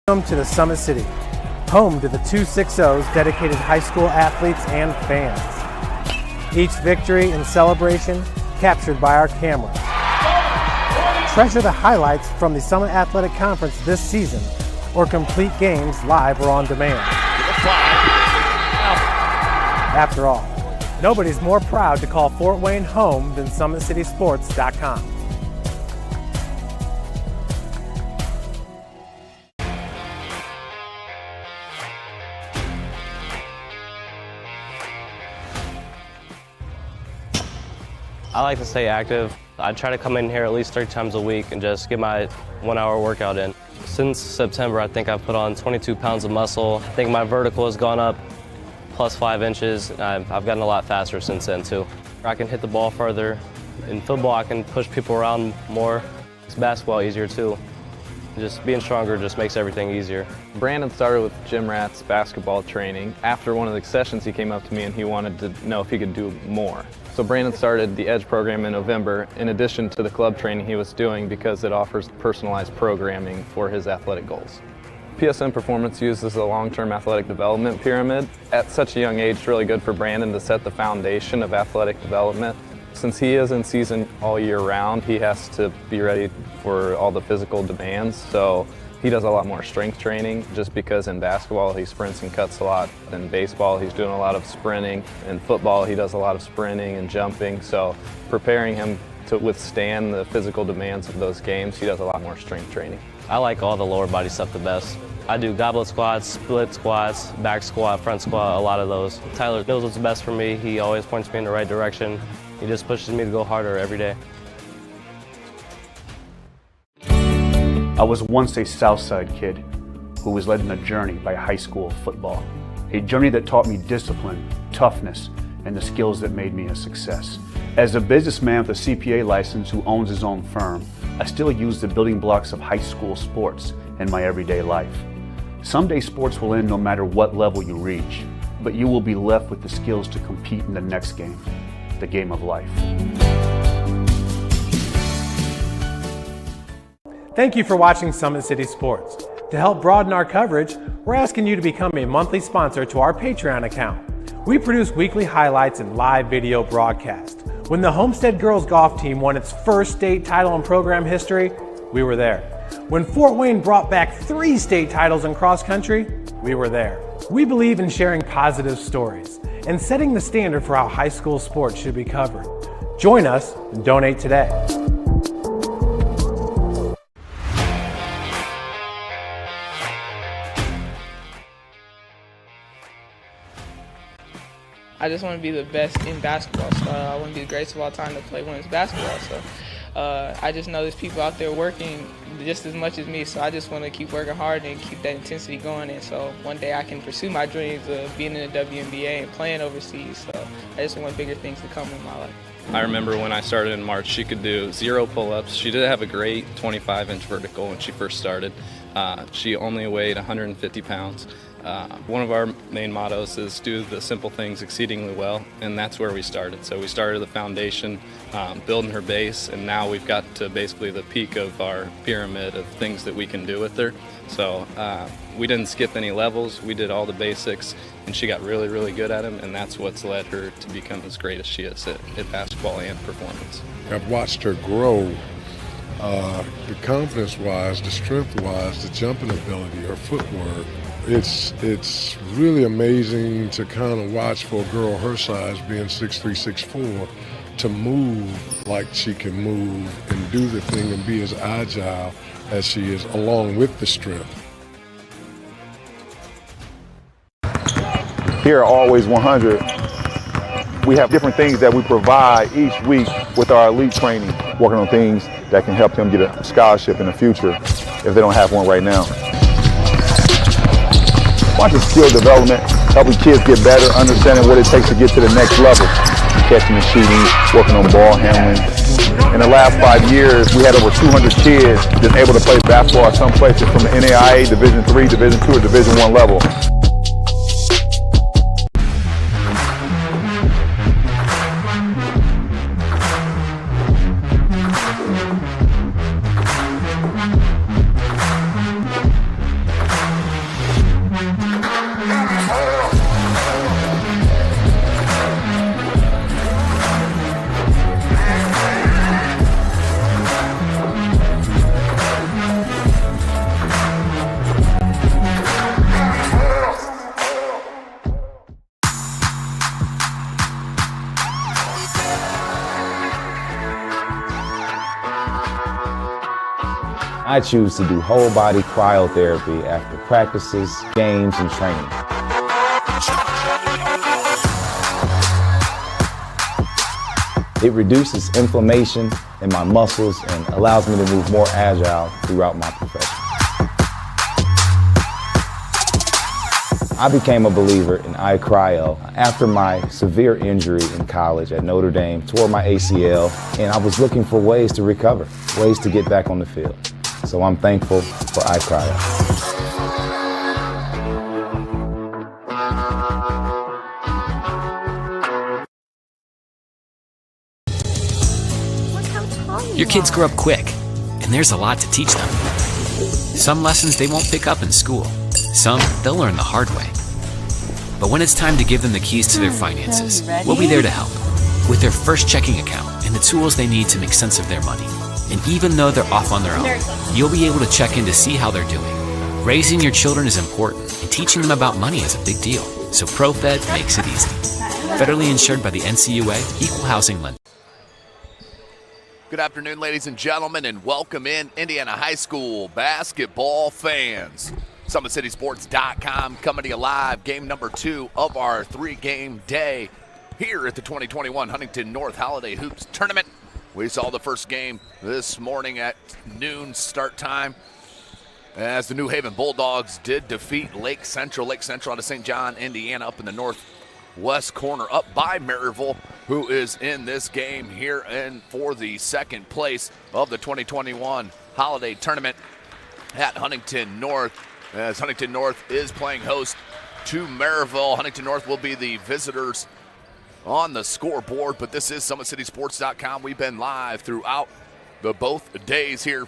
Welcome to the Summit City, home to the 260's dedicated high school athletes and fans. Each victory and celebration captured by our camera. Treasure the highlights from the Summit Athletic Conference this season, or complete games live or on demand. After all, nobody's more proud to call Fort Wayne home than SummitCitySports.com. I like to stay active. I try to come in here at least 3 times a week and just get my 1-hour workout in. Since September, I think I've put on 22 pounds of muscle. I think my vertical has gone up plus 5 inches. I've gotten a lot faster since then too. I can hit the ball further. In football, I can push people around more. It's basketball easier too. Just being stronger just makes everything easier. Brandon started with gym rats basketball training. After one of the sessions, he came up to me and he wanted to know if he could do more. So Brandon started the EDGE program in November, in addition to the club training he was doing, because it offers personalized programming for his athletic goals. PSN Performance uses a long-term athletic development pyramid. At such a young age, it's really good for Brandon to set the foundation of athletic development. Since he is in season all year round, he has to be ready for all the physical demands. So he does a lot more strength training, just because in basketball he sprints and cuts a lot. In baseball he's doing a lot of sprinting. In football he does a lot of sprinting and jumping. So preparing him to withstand the physical demands of those games, he does a lot more strength training. I like all the lower body stuff the best. I do goblet squats, split squats, back squat, front squat, a lot of those. Tyler knows what's best for me. He always points me in the right direction. He just pushes me to go harder every day. I was once a Southside kid who was led on a journey by high school football. A journey that taught me discipline, toughness, and the skills that made me a success. As a businessman with a CPA license who owns his own firm, I still use the building blocks of high school sports in my everyday life. Someday sports will end no matter what level you reach, but you will be left with the skills to compete in the next game, the game of life. Thank you for watching Summit City Sports. To help broaden our coverage, we're asking you to become a monthly sponsor to our Patreon account. We produce weekly highlights and live video broadcasts. When the Homestead girls golf team won its first state title in program history, we were there. When Fort Wayne brought back 3 state titles in cross country, we were there. We believe in sharing positive stories and setting the standard for how high school sports should be covered. Join us and donate today. I just want to be the best in basketball. So I want to be the greatest of all time to play women's basketball. So I just know there's people out there working just as much as me. So I just want to keep working hard and keep that intensity going. And so one day I can pursue my dreams of being in the WNBA and playing overseas. So I just want bigger things to come in my life. I remember when I started in March, she could do 0 pull-ups. She did have a great 25-inch vertical when she first started. She only weighed 150 pounds. One of our main mottos is do the simple things exceedingly well, and that's where we started. So we started the foundation, building her base, and now we've got to basically the peak of our pyramid of things that we can do with her. So we didn't skip any levels. We did all the basics, and she got really, really good at them, and that's what's led her to become as great as she is at basketball and performance. I've watched her grow, the confidence-wise, the strength-wise, the jumping ability, her footwork. It's really amazing to kind of watch for a girl her size, being 6'3", 6'4", to move like she can move and do the thing and be as agile as she is, along with the strength. Here at Always 100, we have different things that we provide each week with our elite training, working on things that can help them get a scholarship in the future if they don't have one right now. Watching skill development, helping kids get better, understanding what it takes to get to the next level. Catching and shooting, working on ball handling. In the last 5 years, we had over 200 kids just able to play basketball at some places from the NAIA Division III, Division II, or Division I level. I choose to do whole body cryotherapy after practices, games, and training. It reduces inflammation in my muscles and allows me to move more agile throughout my profession. I became a believer in iCryo after my severe injury in college at Notre Dame, tore my ACL, and I was looking for ways to recover, ways to get back on the field. So I'm thankful for iCryo. Your kids grow up quick, and there's a lot to teach them. Some lessons they won't pick up in school. Some they'll learn the hard way. But when it's time to give them the keys to their finances, we'll be there to help. With their first checking account and the tools they need to make sense of their money. And even though they're off on their own, you'll be able to check in to see how they're doing. Raising your children is important, and teaching them about money is a big deal. So ProFed makes it easy. Federally insured by the NCUA, Equal Housing Lender. Good afternoon, ladies and gentlemen, and welcome in Indiana High School basketball fans. SummitCitySports.com coming to you live, game number 2 of our 3-game day here at the 2021 Huntington North Holiday Hoops Tournament. We saw the first game this morning at noon start time as the New Haven Bulldogs did defeat Lake Central out of St. John, Indiana, up in the northwest corner, up by Merrillville, who is in this game here and for the second place of the 2021 Holiday Tournament at Huntington North. As Huntington North is playing host to Merrillville. Huntington North will be the visitors on the scoreboard, but this is SummitCitySports.com. We've been live throughout the both days here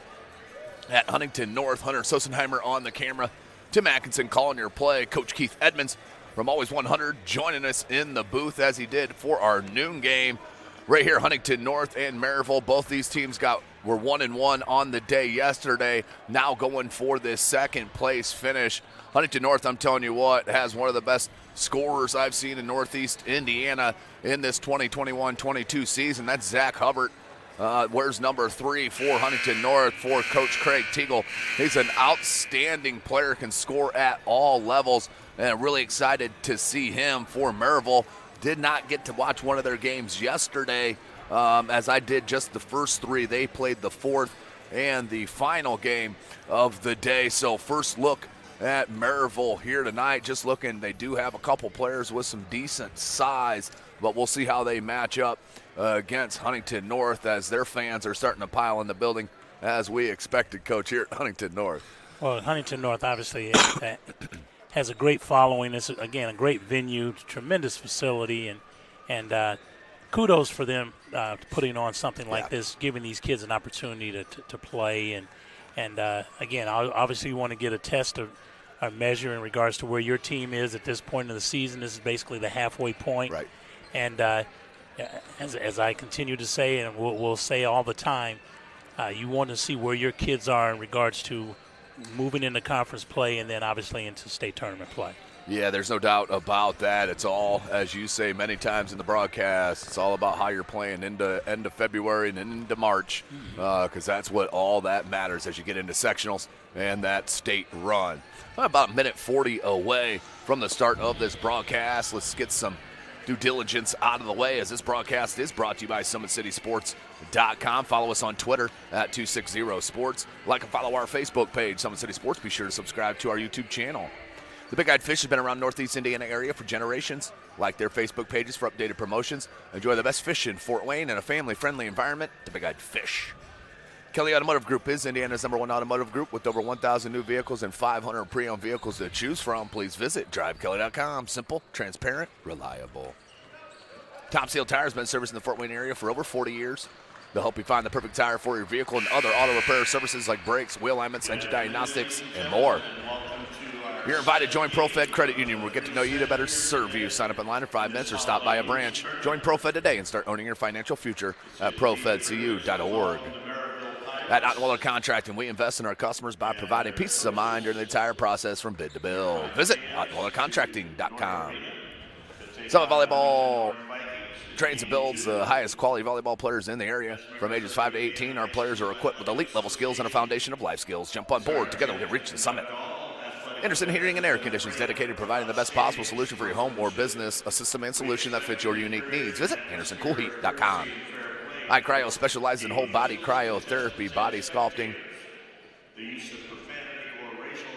at Huntington North. Hunter Sosenheimer on the camera. Tim Atkinson calling your play. Coach Keith Edmonds from Always 100 joining us in the booth as he did for our noon game. Right here, Huntington North and Merrillville. Both these teams were 1-1 on the day yesterday, now going for this second place finish. Huntington North, I'm telling you what, has one of the best scorers I've seen in Northeast Indiana in this 2021-22 season. That's Zach Hubbard. Wears number 3 for Huntington North for Coach Craig Teagle. He's an outstanding player, can score at all levels, and I'm really excited to see him for Merrillville. Did not get to watch one of their games yesterday, as I did just the first 3. They played the fourth and the final game of the day. So first look at Merrillville here tonight. Just looking, they do have a couple players with some decent size, but we'll see how they match up against Huntington North as their fans are starting to pile in the building as we expected, Coach, here at Huntington North. Well, Huntington North obviously has a great following. It's, again, a great venue, tremendous facility, and kudos for them putting on something like this, giving these kids an opportunity to play. And again, obviously you want to get a test of a measure in regards to where your team is at this point in the season. This is basically the halfway point. Right. And as I continue to say, and we'll say all the time, you want to see where your kids are in regards to moving into conference play and then obviously into state tournament play. Yeah, there's no doubt about that. It's all, as you say many times in the broadcast, it's all about how you're playing into end of February and into March, because that's what all that matters as you get into sectionals and that state run. About a minute 40 away from the start of this broadcast. Let's get some due diligence out of the way as this broadcast is brought to you by SummitCitySports.com. Follow us on Twitter at 260sports. Like and follow our Facebook page, Summit City Sports. Be sure to subscribe to our YouTube channel. The Big Eyed Fish has been around Northeast Indiana area for generations. Like their Facebook pages for updated promotions. Enjoy the best fish in Fort Wayne in a family-friendly environment. The Big Eyed Fish. Kelly Automotive Group is Indiana's #1 automotive group with over 1,000 new vehicles and 500 pre-owned vehicles to choose from. Please visit drivekelly.com. Simple, transparent, reliable. Top Seal Tire has been servicing the Fort Wayne area for over 40 years. They'll help you find the perfect tire for your vehicle and other auto repair services like brakes, wheel alignments, engine diagnostics, and more. You're invited to join ProFed Credit Union. We'll get to know you to better serve you. Sign up online in 5 minutes or stop by a branch. Join ProFed today and start owning your financial future at profedcu.org. At Ottenweiler Contracting, we invest in our customers by providing peace of mind during the entire process from bid to build. Visit OttenweilerContracting.com. Summit Volleyball Trains and builds the highest quality volleyball players in the area. From ages 5 to 18, our players are equipped with elite level skills and a foundation of life skills. Jump on board. Together we can reach the summit. Anderson Heating and Air Conditioning is dedicated to providing the best possible solution for your home or business, a system and solution that fits your unique needs. Visit AndersonCoolHeat.com. iCryo specializes in whole body cryotherapy, body sculpting,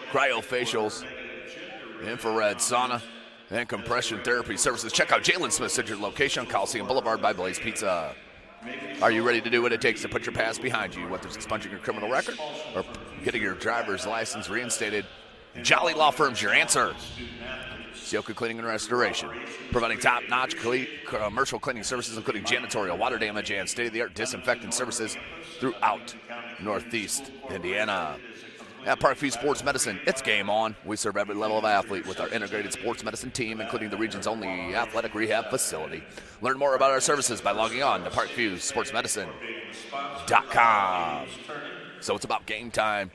cryofacials, infrared sauna, and compression therapy services. Check out Jalen Smith's Signature location on Coliseum Boulevard by Blaze Pizza. Are you ready to do what it takes to put your past behind you, whether it's expunging your criminal record or getting your driver's license reinstated? Jolly Law Firm's your answer. Sioka Cleaning and Restoration, providing top-notch commercial cleaning services, including janitorial, water damage, and state-of-the-art disinfectant services throughout Northeast Indiana. At Parkview Sports Medicine, it's game on. We serve every level of athlete with our integrated sports medicine team, including the region's only athletic rehab facility. Learn more about our services by logging on to parkviewsportsmedicine.com. So it's about game time.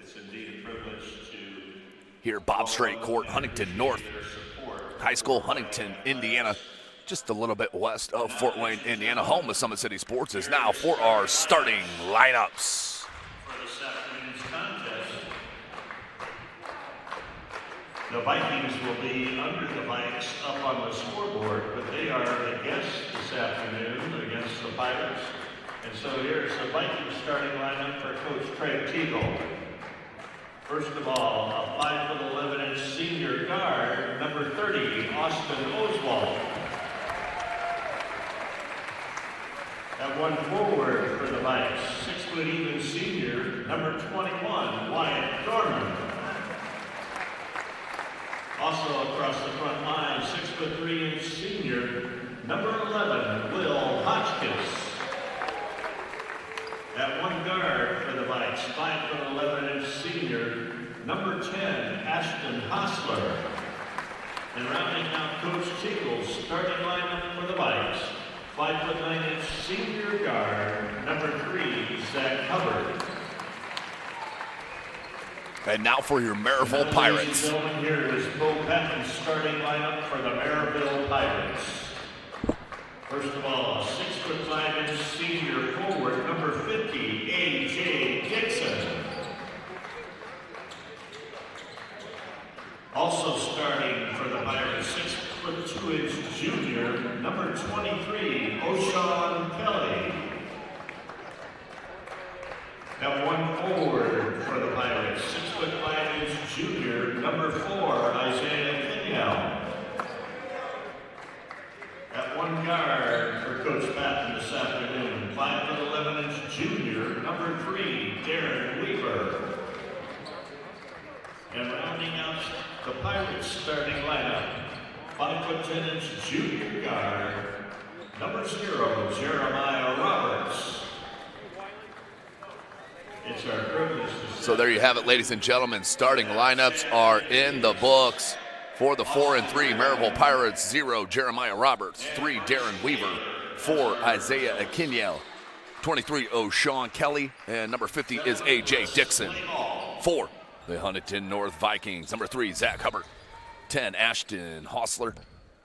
Here, Bob Strait Court, Huntington North High School, Huntington, Indiana. Just a little bit west of Fort Wayne, Indiana. Home of Summit City Sports is now for our starting lineups. The Vikings will be under the mics up on the scoreboard, but they are the guests this afternoon against the Pirates. And so here's the Vikings starting lineup for Coach Craig Teagle. First of all, a 5'11" senior guard, number 30, Austin Oswald. At one forward for the Vikes, 6' senior, number 21, Wyatt Dorman. Also across the front line, 6'3" senior, number 11, Will Hotchkiss. At one guard for the Vikes, 5'11" senior, number 10, Ashton Hostler. And rounding out Coach Teagle's starting lineup for the Vikes, 5'9" senior guard, number 3, Zach Hubbard. And now for your Merrillville Pirates. Ladies and gentlemen, here is Bo Patton's starting lineup for the Merrillville Pirates. First of all, 6'5" senior forward, number 50, A.J. Dixon. Also starting for the Pirates, 6'2" junior, number 23, O'Shawn Kelly. At one forward for the Pirates, 6'5" junior, number 4, Isaiah Kenyell. At one guard for Coach Patton this afternoon, 5'11" junior, number 3, Darren Weaver. And rounding out the Pirates starting lineup, 5'10" junior guard, number 0, Jeremiah Roberts. It's our privilege to So there you have it, ladies and gentlemen. Starting lineups are in the books. For the 4 and 3 Merrillville Pirates, 0 Jeremiah Roberts, 3 Darren Weaver, 4 Isaiah Akinyel, 23 O'Shawn Kelly, and number 50 is A.J. Dixon. 4 the Huntington North Vikings, number 3 Zach Hubbard, 10 Ashton Hostler,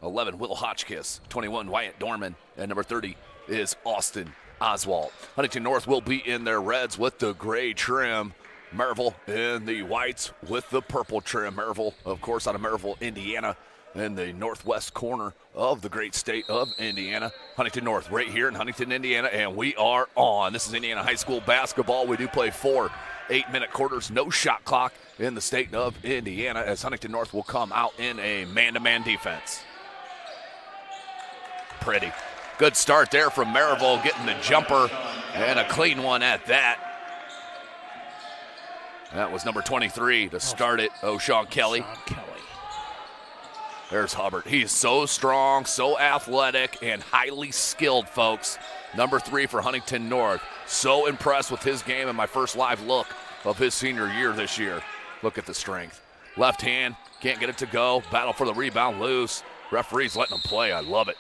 11 Will Hotchkiss, 21 Wyatt Dorman, and number 30 is Austin Oswald. Huntington North will be in their reds with the gray trim. Merrillville in the whites with the purple trim. Merrillville, of course, out of Merrillville, Indiana, in the northwest corner of the great state of Indiana. Huntington North right here in Huntington, Indiana, and we are on. This is Indiana High School basketball. We do play 4 8-minute quarters, no shot clock in the state of Indiana, as Huntington North will come out in a man-to-man defense. Pretty. Good start there from Merrillville, getting the jumper, and a clean one at that. That was number 23 to start it, O'Shawn Kelly. There's Hubbard. He's so strong, so athletic, and highly skilled, folks. Number 3 for Huntington North. So impressed with his game in my first live look of his senior year this year. Look at the strength. Left hand, can't get it to go. Battle for the rebound, loose. Referee's letting him play. I love it.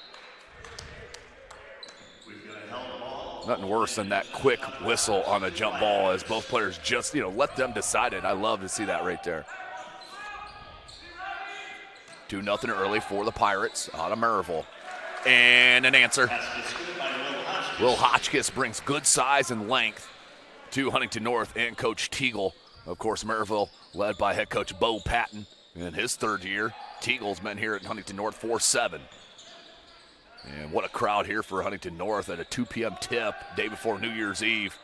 Nothing worse than that quick whistle on a jump ball as both players just, let them decide it. I love to see that right there. 2-0 early for the Pirates out of Merrillville. and an answer. Will Hotchkiss brings good size and length to Huntington North and Coach Teagle. Of course, Merrillville led by head coach Bo Patton in his third year. Teagle's been here at Huntington North 4-7. And what a crowd here for Huntington North at a 2 p.m. tip day before New Year's Eve.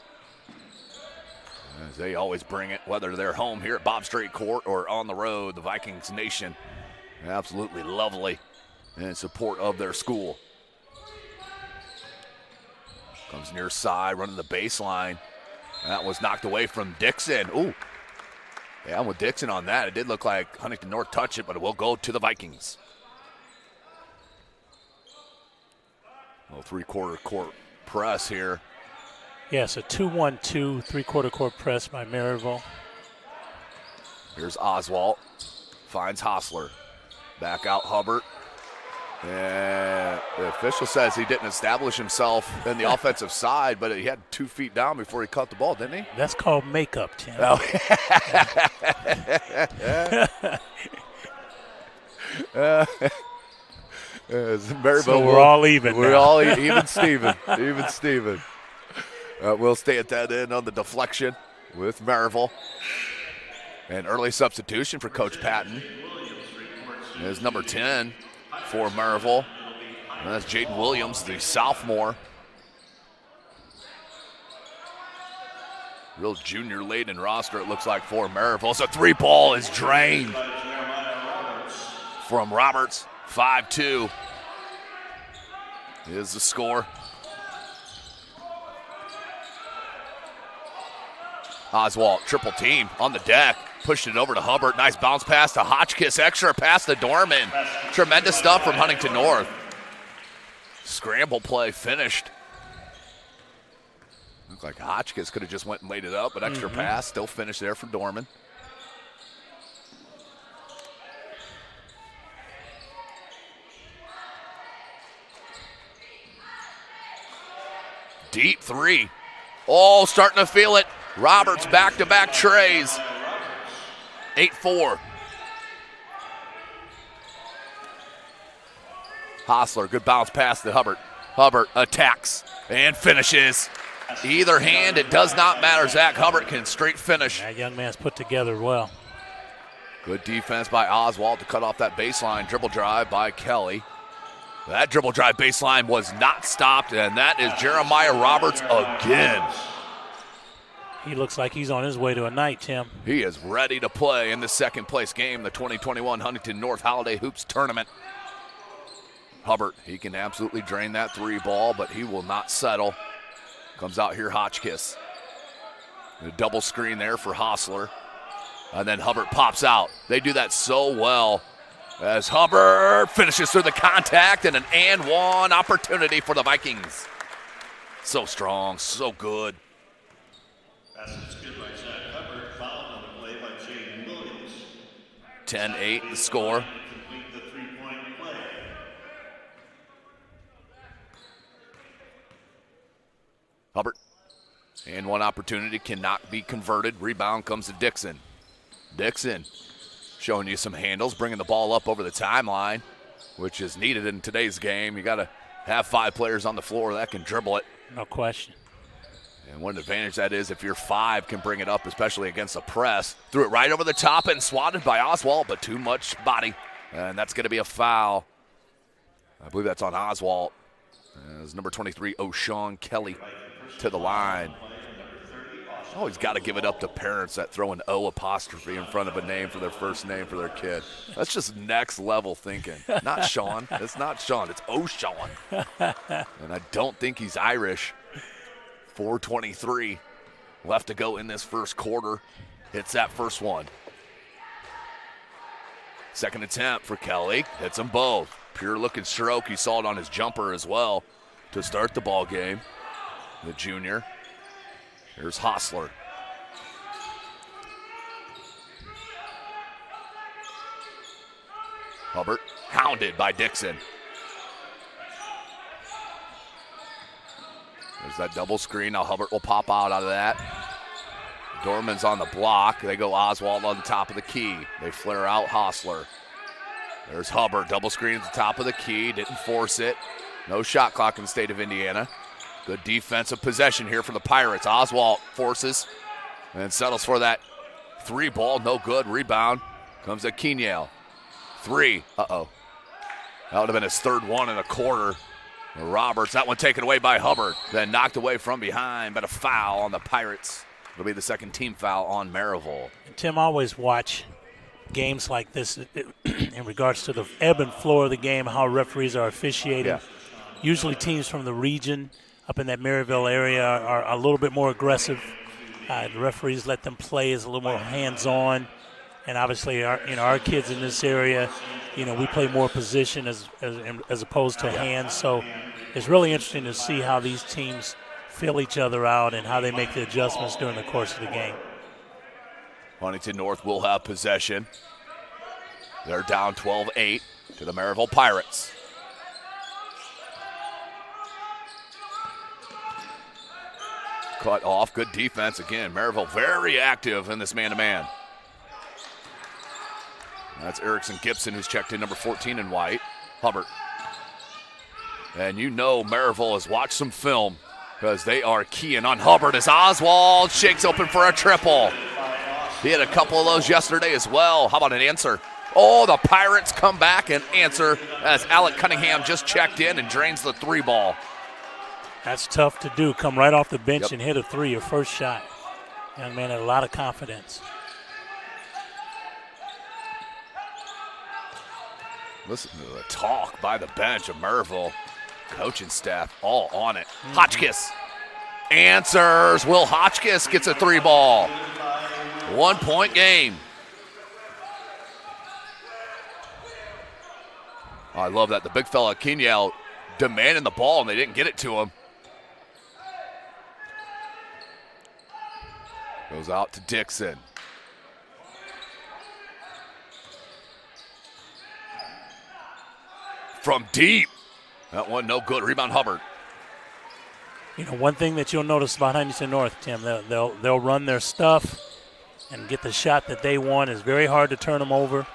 As they always bring it, whether they're home here at Bob Strait Court or on the road, the Vikings Nation absolutely lovely in support of their school. Comes near side, running the baseline. That was knocked away from Dixon. Ooh. Yeah, with Dixon on that, it did look like Huntington North touched it, but it will go to the Vikings. Little three-quarter court press here. Yes, a 2-1-2 three-quarter court press by Merrillville. Here's Oswalt. Finds Hostler. Back out Hubbard. And the official says he didn't establish himself in the offensive side, but he had 2 feet down before he caught the ball, didn't he? That's called makeup, Tim. Oh. So we're all even We're now. all even Steven. Even Steven. We'll stay at that end on the deflection with Merrillville. An early substitution for Coach Patton is number 10 for Merrillville. And that's Jaden Williams, the sophomore. Real junior-laden roster, it looks like, for Merrillville. So 3-ball is drained from Roberts. 5-2 is the score. Oswalt, triple team on the deck. Pushed it over to Hubbard. Nice bounce pass to Hotchkiss. Extra pass to Dorman. Tremendous stuff from Huntington North. Scramble play finished. Looked like Hotchkiss could have just went and laid it up, but extra pass still finished there for Dorman. Deep three. Oh, starting to feel it. Roberts back-to-back trays. 8-4. Hostler, good bounce pass to Hubbard. Hubbard attacks and finishes. Either hand, it does not matter. Zach Hubbard can straight finish. That young man's put together well. Good defense by Oswalt to cut off that baseline. Dribble drive by Kelly. That dribble drive baseline was not stopped, and that is Jeremiah Roberts again. He looks like he's on his way to a night, Tim. He is ready to play in the second place game, the 2021 Huntington North Holiday Hoops Tournament. Hubbard, he can absolutely drain that 3-ball, but he will not settle. Comes out here, Hotchkiss. A double screen there for Hostler. And then Hubbard pops out. They do that so well as Hubbard finishes through the contact and an and one opportunity for the Vikings. So strong, so good. That's good by Zach Hubbard. Fouled on the play by Jaden Williams. 10-8 the score. Complete the three-point play. Hubbard. And one opportunity cannot be converted. Rebound comes to Dixon. Dixon showing you some handles, bringing the ball up over the timeline, which is needed in today's game. You got to have 5 players on the floor that can dribble it. No question. And what an advantage that is if your 5 can bring it up, especially against a press. Threw it right over the top and swatted by Oswalt, but too much body. And that's going to be a foul. I believe that's on Oswalt. As number 23, O'Shawn Kelly to the line. Always got to give it up to parents that throw an O apostrophe in front of a name for their first name for their kid. That's just next level thinking. Not Sean. It's not Sean. It's O'Shawn. And I don't think he's Irish. 4:23 left to go in this first quarter. Hits that first one. Second attempt for Kelly. Hits them both. Pure looking stroke. You saw it on his jumper as well to start the ball game. The junior. Here's Hostler. Hubbard hounded by Dixon. There's that double screen. Now Hubbard will pop out of that. Dorman's on the block. They go Oswalt on the top of the key. They flare out Hostler. There's Hubbard. Double screen at the top of the key. Didn't force it. No shot clock in the state of Indiana. Good defensive possession here for the Pirates. Oswalt forces and settles for that 3 ball. No good. Rebound comes at Kenyale. 3. Uh-oh. That would have been his 3rd one in a quarter. Roberts, that one taken away by Hubbard. Then knocked away from behind, but a foul on the Pirates. It'll be the 2nd team foul on Merrillville. Tim, I always watch games like this in regards to the ebb and flow of the game, how referees are officiating. Yeah. Usually teams from the region up in that Merrillville area are a little bit more aggressive. The referees let them play as a little more hands-on. And obviously, our kids in this area, we play more position as opposed to hands. So it's really interesting to see how these teams feel each other out and how they make the adjustments during the course of the game. Huntington North will have possession. They're down 12-8 to the Merrillville Pirates. Cut off, good defense again. Merrillville very active in this man-to-man. That's Erickson Gibson, who's checked in number 14 in white. Hubbard. And Merrillville has watched some film because they are keying on Hubbard as Oswald shakes open for a triple. He had a couple of those yesterday as well. How about an answer? Oh, the Pirates come back and answer as Alec Cunningham just checked in and drains the 3 ball. That's tough to do. Come right off the bench and hit a 3, your first shot. Young man had a lot of confidence. Listen to the talk by the bench of Merrillville. Coaching staff all on it. Hotchkiss answers. Will Hotchkiss gets a 3 ball. 1-point game. Oh, I love that. The big fella, Kenyale, demanding the ball, and they didn't get it to him. Goes out to Dixon. From deep. That one no good. Rebound Hubbard. One thing that you'll notice about Huntington North, Tim, they'll run their stuff and get the shot that they want. It's very hard to turn them over.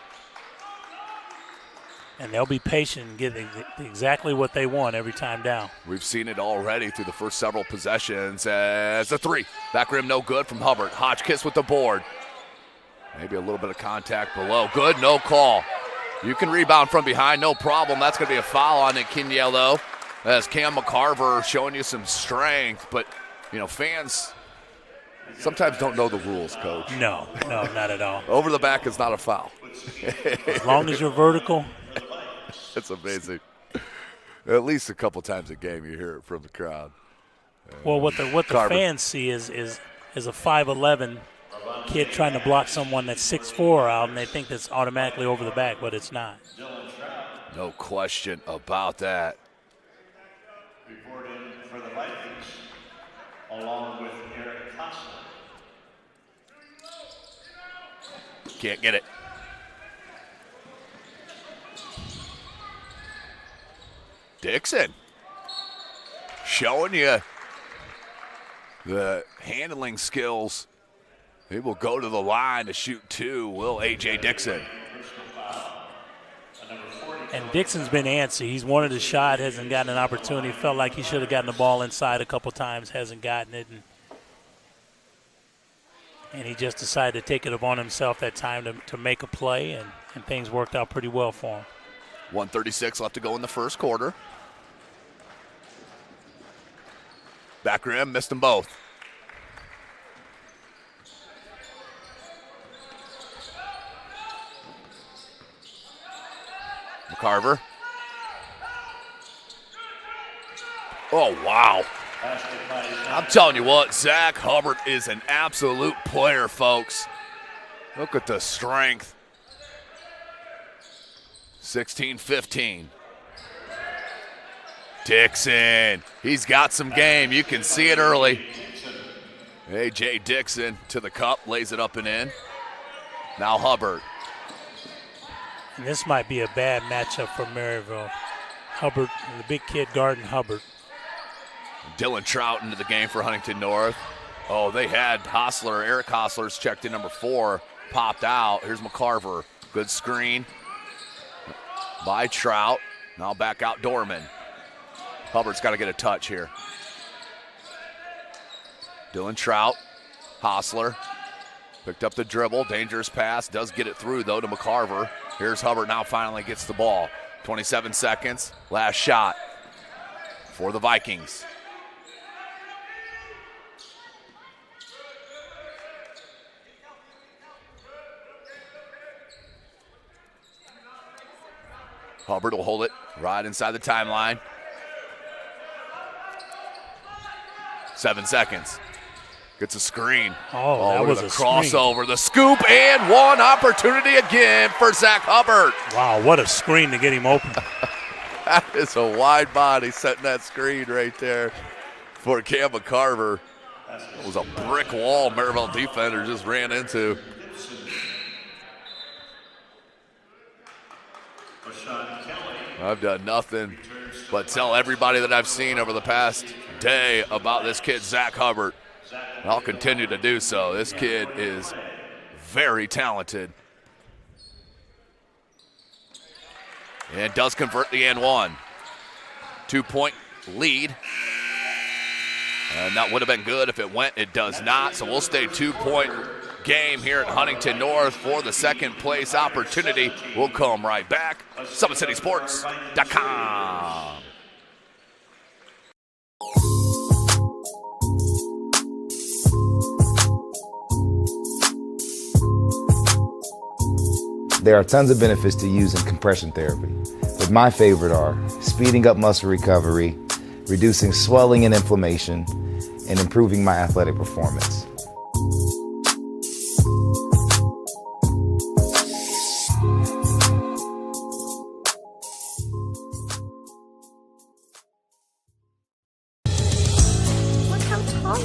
And they'll be patient and get exactly what they want every time down. We've seen it already through the first several possessions as a 3. Back rim no good from Hubbard. Hotchkiss with the board. Maybe a little bit of contact below. Good, no call. You can rebound from behind, no problem. That's going to be a foul on Nick Kenyale, though. As Cam McCarver showing you some strength. But, fans sometimes don't know the rules, Coach. No, not at all. Over the back is not a foul. As long as you're vertical. It's amazing. At least a couple times a game you hear it from the crowd. Well, what the fans see is a 5'11" kid trying to block someone that's 6'4" out, and they think that's automatically over the back, but it's not. No question about that. Reporting for the Vikings, along with Eric Hostler. Can't get it. Dixon showing you the handling skills. He will go to the line to shoot 2. Will A.J. Dixon. And Dixon's been antsy. He's wanted a shot, hasn't gotten an opportunity. Felt like he should have gotten the ball inside a couple times, hasn't gotten it. And he just decided to take it upon himself that time to make a play, and things worked out pretty well for him. 1:36 left to go in the first quarter. Back rim, missed them both. McCarver. Oh, wow. I'm telling you what, Zach Hubbard is an absolute player, folks. Look at the strength. 16-15. Dixon, he's got some game. You can see it early. A.J. Dixon to the cup, lays it up and in. Now Hubbard. And this might be a bad matchup for Merrillville. Hubbard, the big kid guarding Hubbard. Dylan Trout into the game for Huntington North. Oh, they had Hostler. Eric Hostler's checked in number 4, popped out. Here's McCarver. Good screen by Trout. Now back out Dorman. Hubbard's got to get a touch here. Dylan Trout, Hostler, picked up the dribble, dangerous pass, does get it through though to McCarver. Here's Hubbard now finally gets the ball. 27 seconds, last shot for the Vikings. Hubbard will hold it right inside the timeline. 7 seconds. Gets a screen. Oh, that was a crossover. screen. The scoop and one opportunity again for Zach Hubbard. Wow, what a screen to get him open. That is a wide body setting that screen right there for Cam McCarver. It was a brick wall Merrillville defender just ran into. I've done nothing but tell everybody that I've seen over the past day about this kid, Zach Hubbard. And I'll continue to do so. This kid is very talented. And does convert the and one. 2-point lead. And that would have been good if it went. It does not. So we'll stay 2-point game here at Huntington North for the second place opportunity. We'll come right back. SummitCitySports.com. There are tons of benefits to using compression therapy, but my favorite are speeding up muscle recovery, reducing swelling and inflammation, and improving my athletic performance.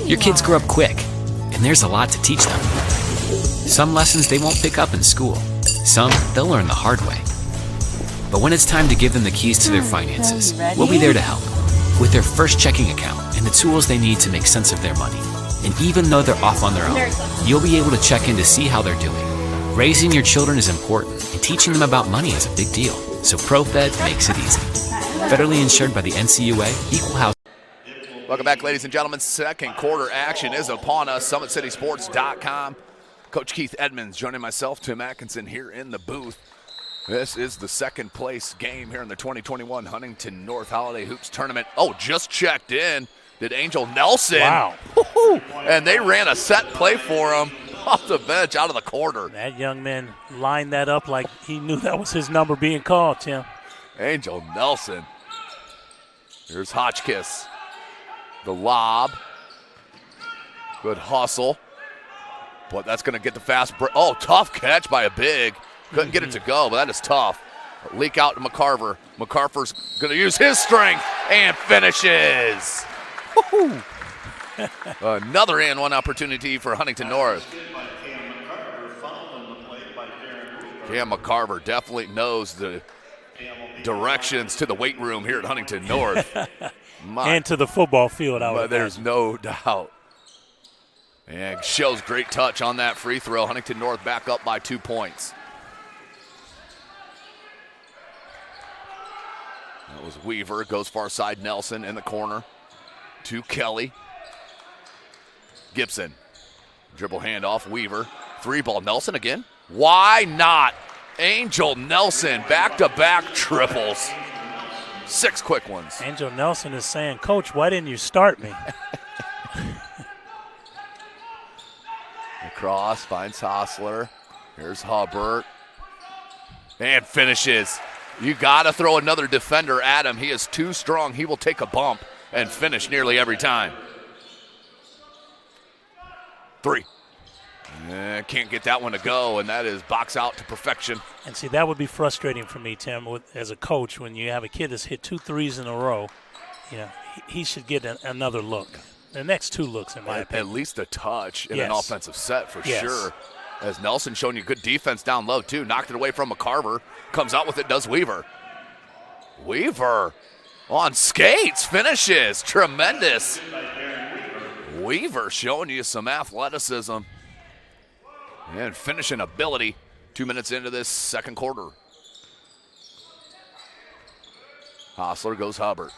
Your kids grow up quick, and there's a lot to teach them. Some lessons they won't pick up in school. Some they'll learn the hard way. But when it's time to give them the keys to their finances, we'll be there to help with their first checking account and the tools they need to make sense of their money. And even though they're off on their own, you'll be able to check in to see how they're doing. Raising your children is important, and teaching them about money is a big deal. So ProFed makes it easy. Federally insured by the NCUA, Equal Housing. Welcome back, ladies and gentlemen. Second quarter action is upon us. SummitCitySports.com. Coach Keith Edmonds joining myself, Tim Atkinson, here in the booth. This is the second place game here in the 2021 Huntington North Holiday Hoops Tournament. Oh, just checked in. Did Angel Nelson. Wow. And they ran a set play for him off the bench out of the corner. That young man lined that up like he knew that was his number being called, Tim. Angel Nelson. Here's Hotchkiss. The lob. Good hustle. But that's going to get the fast break. Oh, tough catch by a big. Couldn't get it to go, but that is tough. Leak out to McCarver. McCarver's going to use his strength and finishes. Another and one opportunity for Huntington North. Cam McCarver definitely knows the directions to the weight room here at Huntington North. And to the football field, I would But there's no doubt. And shows great touch on that free throw. Huntington North back up by 2 points. That was Weaver. Goes far side. Nelson in the corner to Kelly. Gibson. Dribble handoff. Weaver. Three ball. Nelson again. Why not? Angel Nelson. Back-to-back triples. 6 quick ones. Angel Nelson is saying, Coach, why didn't you start me? Cross finds Hostler. Here's Hubbard. And finishes. You got to throw another defender at him. He is too strong. He will take a bump and finish nearly every time. 3. Can't get that one to go, and that is box out to perfection. And see, that would be frustrating for me, Tim, as a coach, when you have a kid that's hit 2 threes in a row. You know, he should get another look. The next 2 looks, in my opinion. At least a touch in an offensive set for sure. As Nelson showing you good defense down low, too. Knocked it away from McCarver. Comes out with it, does Weaver. Weaver on skates, finishes. Tremendous. Weaver showing you some athleticism and finishing ability 2 minutes into this second quarter. Hostler goes Hubbard.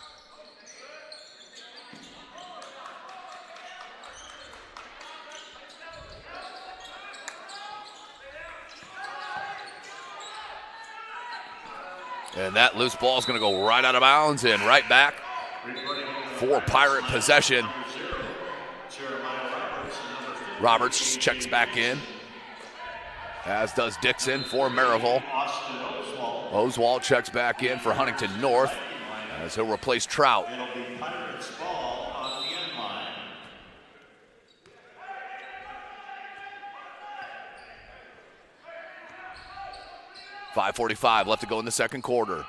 And that loose ball is going to go right out of bounds and right back for Pirate possession. Roberts checks back in, as does Dixon for Merrillville. Oswald checks back in for Huntington North, as he'll replace Trout. 5:45 left to go in the second quarter.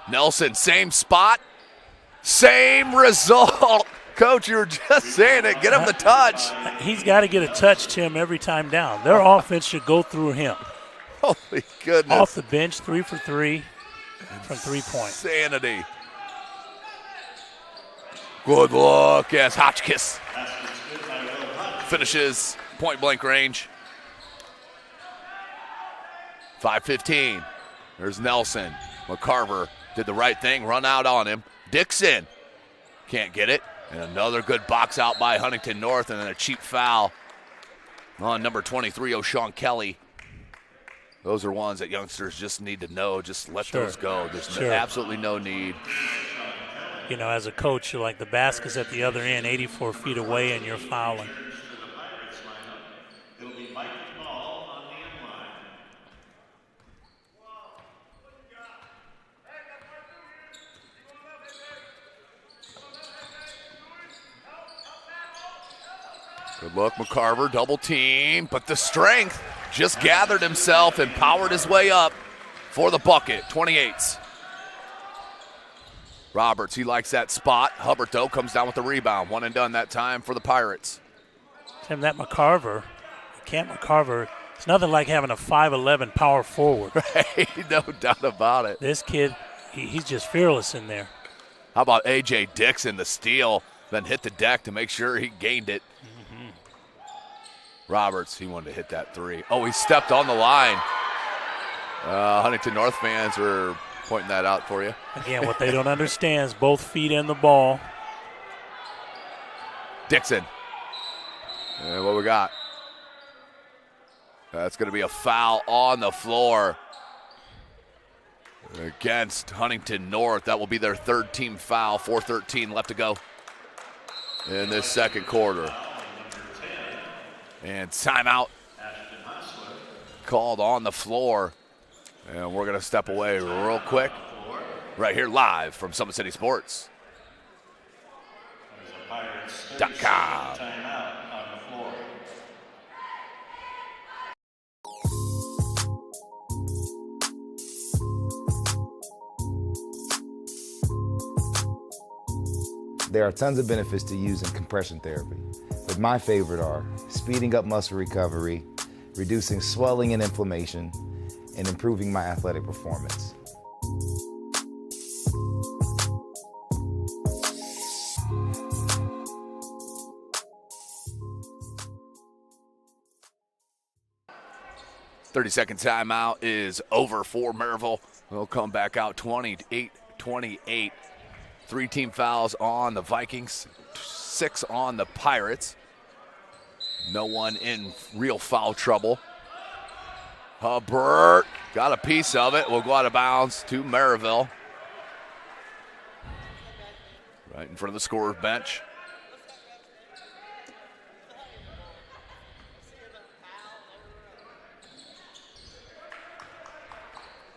Nelson, same spot, same result. Coach, you were just saying it. Get him the touch. He's got to get a touch, Tim, every time down. Their offense should go through him. Holy goodness. Off the bench, 3 for 3 from 3 points. Insanity. Good look as Hotchkiss finishes point-blank range. 5:15. There's Nelson. McCarver did the right thing, run out on him. Dixon can't get it. And another good box out by Huntington North, and then a cheap foul on number 23, O'Shawn Kelly. Those are ones that youngsters just need to know. Just let those go. There's absolutely no need. You know, as a coach, you're like the basket's at the other end, 84 feet away, and you're fouling. Good look, McCarver, double team, but the strength just gathered himself and powered his way up for the bucket, 28s. Roberts, he likes that spot. Hubbard, though, comes down with the rebound. One and done that time for the Pirates. Tim, that McCarver, it's nothing like having a 5'11 power forward. Right, no doubt about it. This kid, he's just fearless in there. How about A.J. Dixon, the steal, then hit the deck to make sure he gained it. Roberts, he wanted to hit that three. Oh, he stepped on the line. Huntington North fans were pointing that out for you. Again, what they don't understand is both feet in the ball. Dixon. And what we got? That's going to be a foul on the floor against Huntington North. That will be their third team foul. 4:13 left to go in this second quarter. And timeout called on the floor. And we're going to step away real quick right here live from Summit City Sports. .com. There are tons of benefits to using compression therapy, but my favorite are speeding up muscle recovery, reducing swelling and inflammation, and improving my athletic performance. Thirty-second timeout is over for Merrillville. They'll come back out 28-28. 3 team fouls on the Vikings, 6 on the Pirates. No one in real foul trouble. Hubbard got a piece of it. Will go out of bounds to Merrillville. Right in front of the scorer's bench.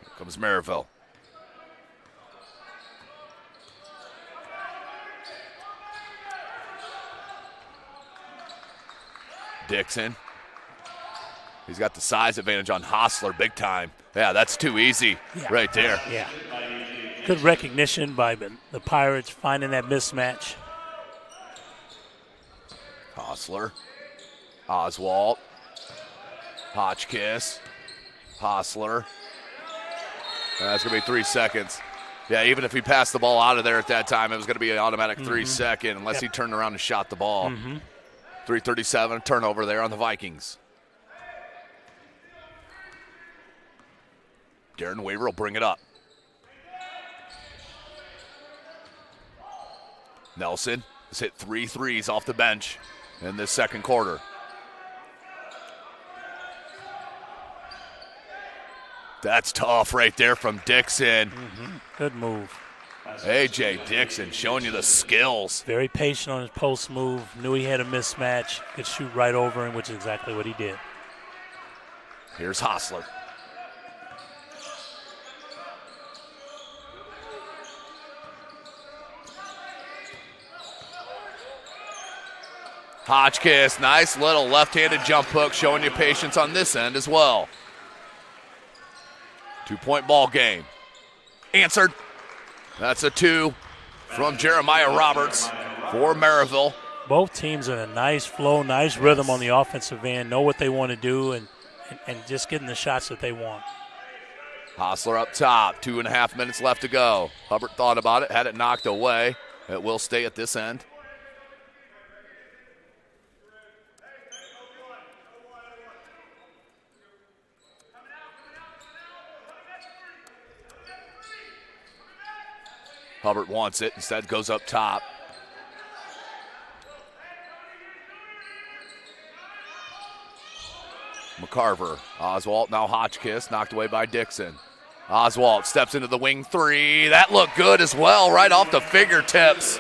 Here comes Merrillville. Dixon. He's got the size advantage on Hostler big time. Yeah, that's too easy right there. Yeah. Good recognition by the Pirates finding that mismatch. Hostler. Oswald. Hotchkiss. Hostler. That's going to be 3 seconds. Yeah, even if he passed the ball out of there at that time, it was going to be an automatic 3-second unless he turned around and shot the ball. 3:37, turnover there on the Vikings. Darren Weaver will bring it up. Nelson has hit 3 threes off the bench in this second quarter. That's tough right there from Dixon. Good move. A.J. Dixon showing you the skills. Very patient on his post move. Knew he had a mismatch. Could shoot right over him, which is exactly what he did. Here's Hostler. Hotchkiss, nice little left-handed jump hook, showing you patience on this end as well. 2-point ball game. Answered. That's a 2 from Jeremiah Roberts for Merrillville. Both teams in a nice flow, nice rhythm on the offensive end, know what they want to do, and just getting the shots that they want. Hostler up top, 2.5 minutes left to go. Hubbard thought about it, had it knocked away. It will stay at this end. Hubbard wants it, instead goes up top. McCarver, Oswalt, now Hotchkiss, knocked away by Dixon. Oswalt steps into the wing 3. That looked good as well, right off the fingertips.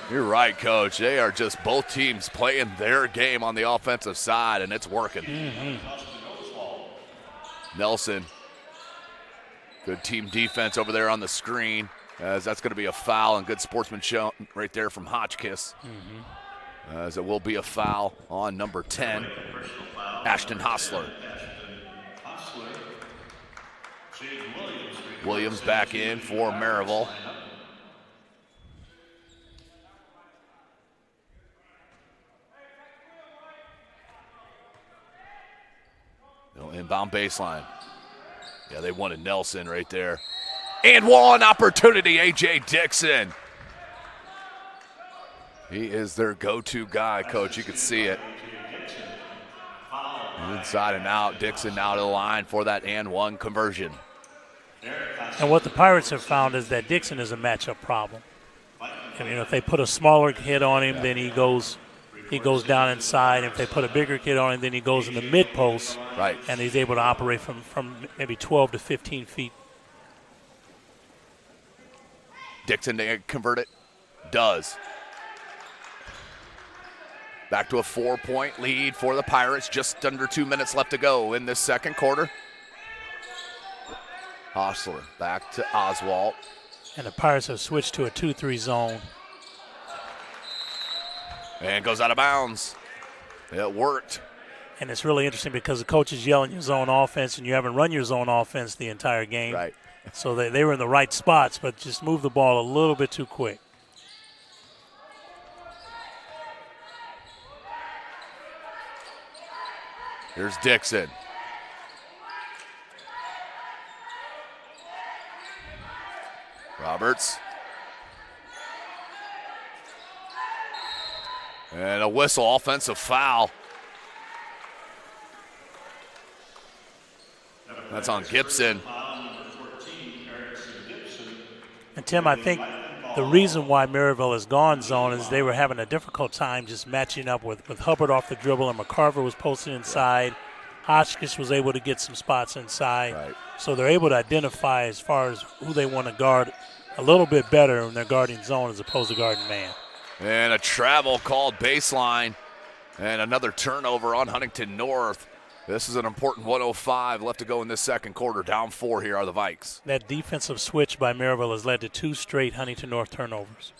You're right, Coach. They are just both teams playing their game on the offensive side, and it's working. Nelson. Good team defense over there on the screen, as that's going to be a foul, and good sportsmanship right there from Hotchkiss. As it will be a foul on number 10, Ashton Hostler. Williams back in for Merrillville. Inbound baseline. Yeah, they wanted Nelson right there. And one opportunity, A.J. Dixon. He is their go-to guy, Coach. You can see it. Inside and out. Dixon now to the line for that and one conversion. And what the Pirates have found is that Dixon is a matchup problem. And, if they put a smaller kid on him, then he goes down inside. If they put a bigger kid on him, then he goes in the mid post. Right. And he's able to operate from maybe 12 to 15 feet. Dixon to convert it. Does. Back to a 4-point lead for the Pirates. Just under 2 minutes left to go in this second quarter. Hostler back to Oswalt. And the Pirates have switched to a 2-3 zone. And goes out of bounds. It worked. And it's really interesting because the coach is yelling your zone offense, and you haven't run your zone offense the entire game. Right. So they were in the right spots, but just moved the ball a little bit too quick. Here's Dixon. Roberts. And a whistle, offensive foul. That's on Gibson. And, Tim, I think the reason why Merrillville has gone zone is they were having a difficult time just matching up with Hubbard off the dribble, and McCarver was posted inside. Hotchkiss was able to get some spots inside. Right. So they're able to identify as far as who they want to guard a little bit better when they're guarding zone as opposed to guarding man. And a travel called baseline. And another turnover on Huntington North. This is an important 1:05 left to go in this second quarter. Down 4 here are the Vikes. That defensive switch by Merrillville has led to 2 straight Huntington North turnovers.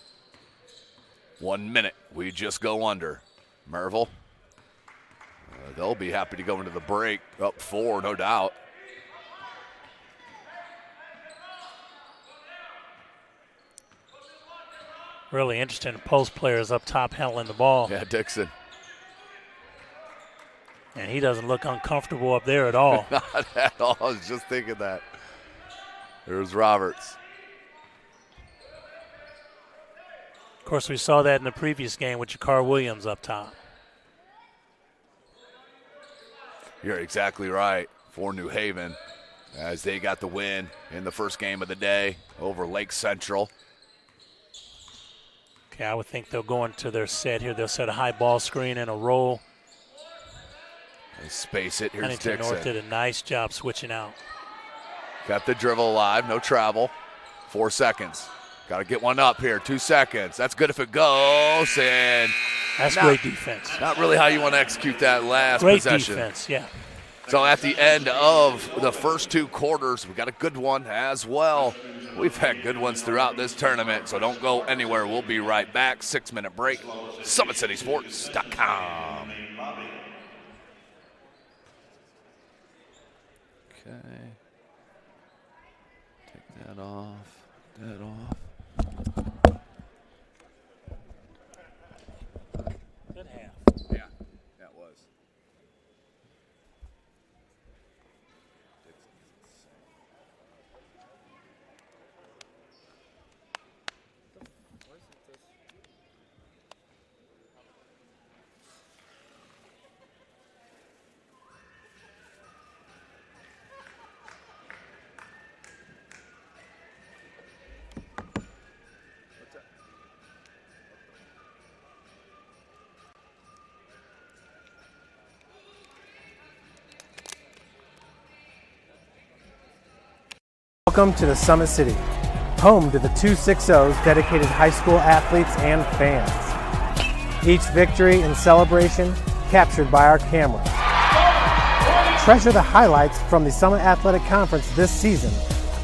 1 minute. We just go under. Merrillville. They'll be happy to go into the break. Up 4, no doubt. Really interesting. Post players up top handling the ball. Yeah, Dixon. And he doesn't look uncomfortable up there at all. Not at all. I was just thinking that. There's Roberts. Of course, we saw that in the previous game with Jakar Williams up top. You're exactly right for New Haven as they got the win in the first game of the day over Lake Central. Okay, I would think they'll go into their set here. They'll set a high ball screen and a roll. They space it. Here's Huntington Dixon. North did a nice job switching out. Got the dribble alive, no travel. 4 seconds. Got to get one up here. 2 seconds. That's good if it goes. And that's great defense. Not really how you want to execute that last great possession. Defense, yeah. So at the end of the first 2 quarters, we got a good one as well. We've had good ones throughout this tournament, so don't go anywhere. We'll be right back. 6-minute break. SummitCitySports.com. Okay. Take that off. That off. Good half. Yeah, that was. Welcome to the Summit City, home to the 260's dedicated high school athletes and fans. Each victory and celebration captured by our camera. Treasure the highlights from the Summit Athletic Conference this season,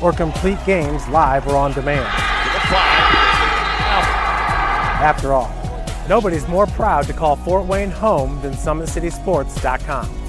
or complete games live or on demand. After all, nobody's more proud to call Fort Wayne home than SummitCitySports.com.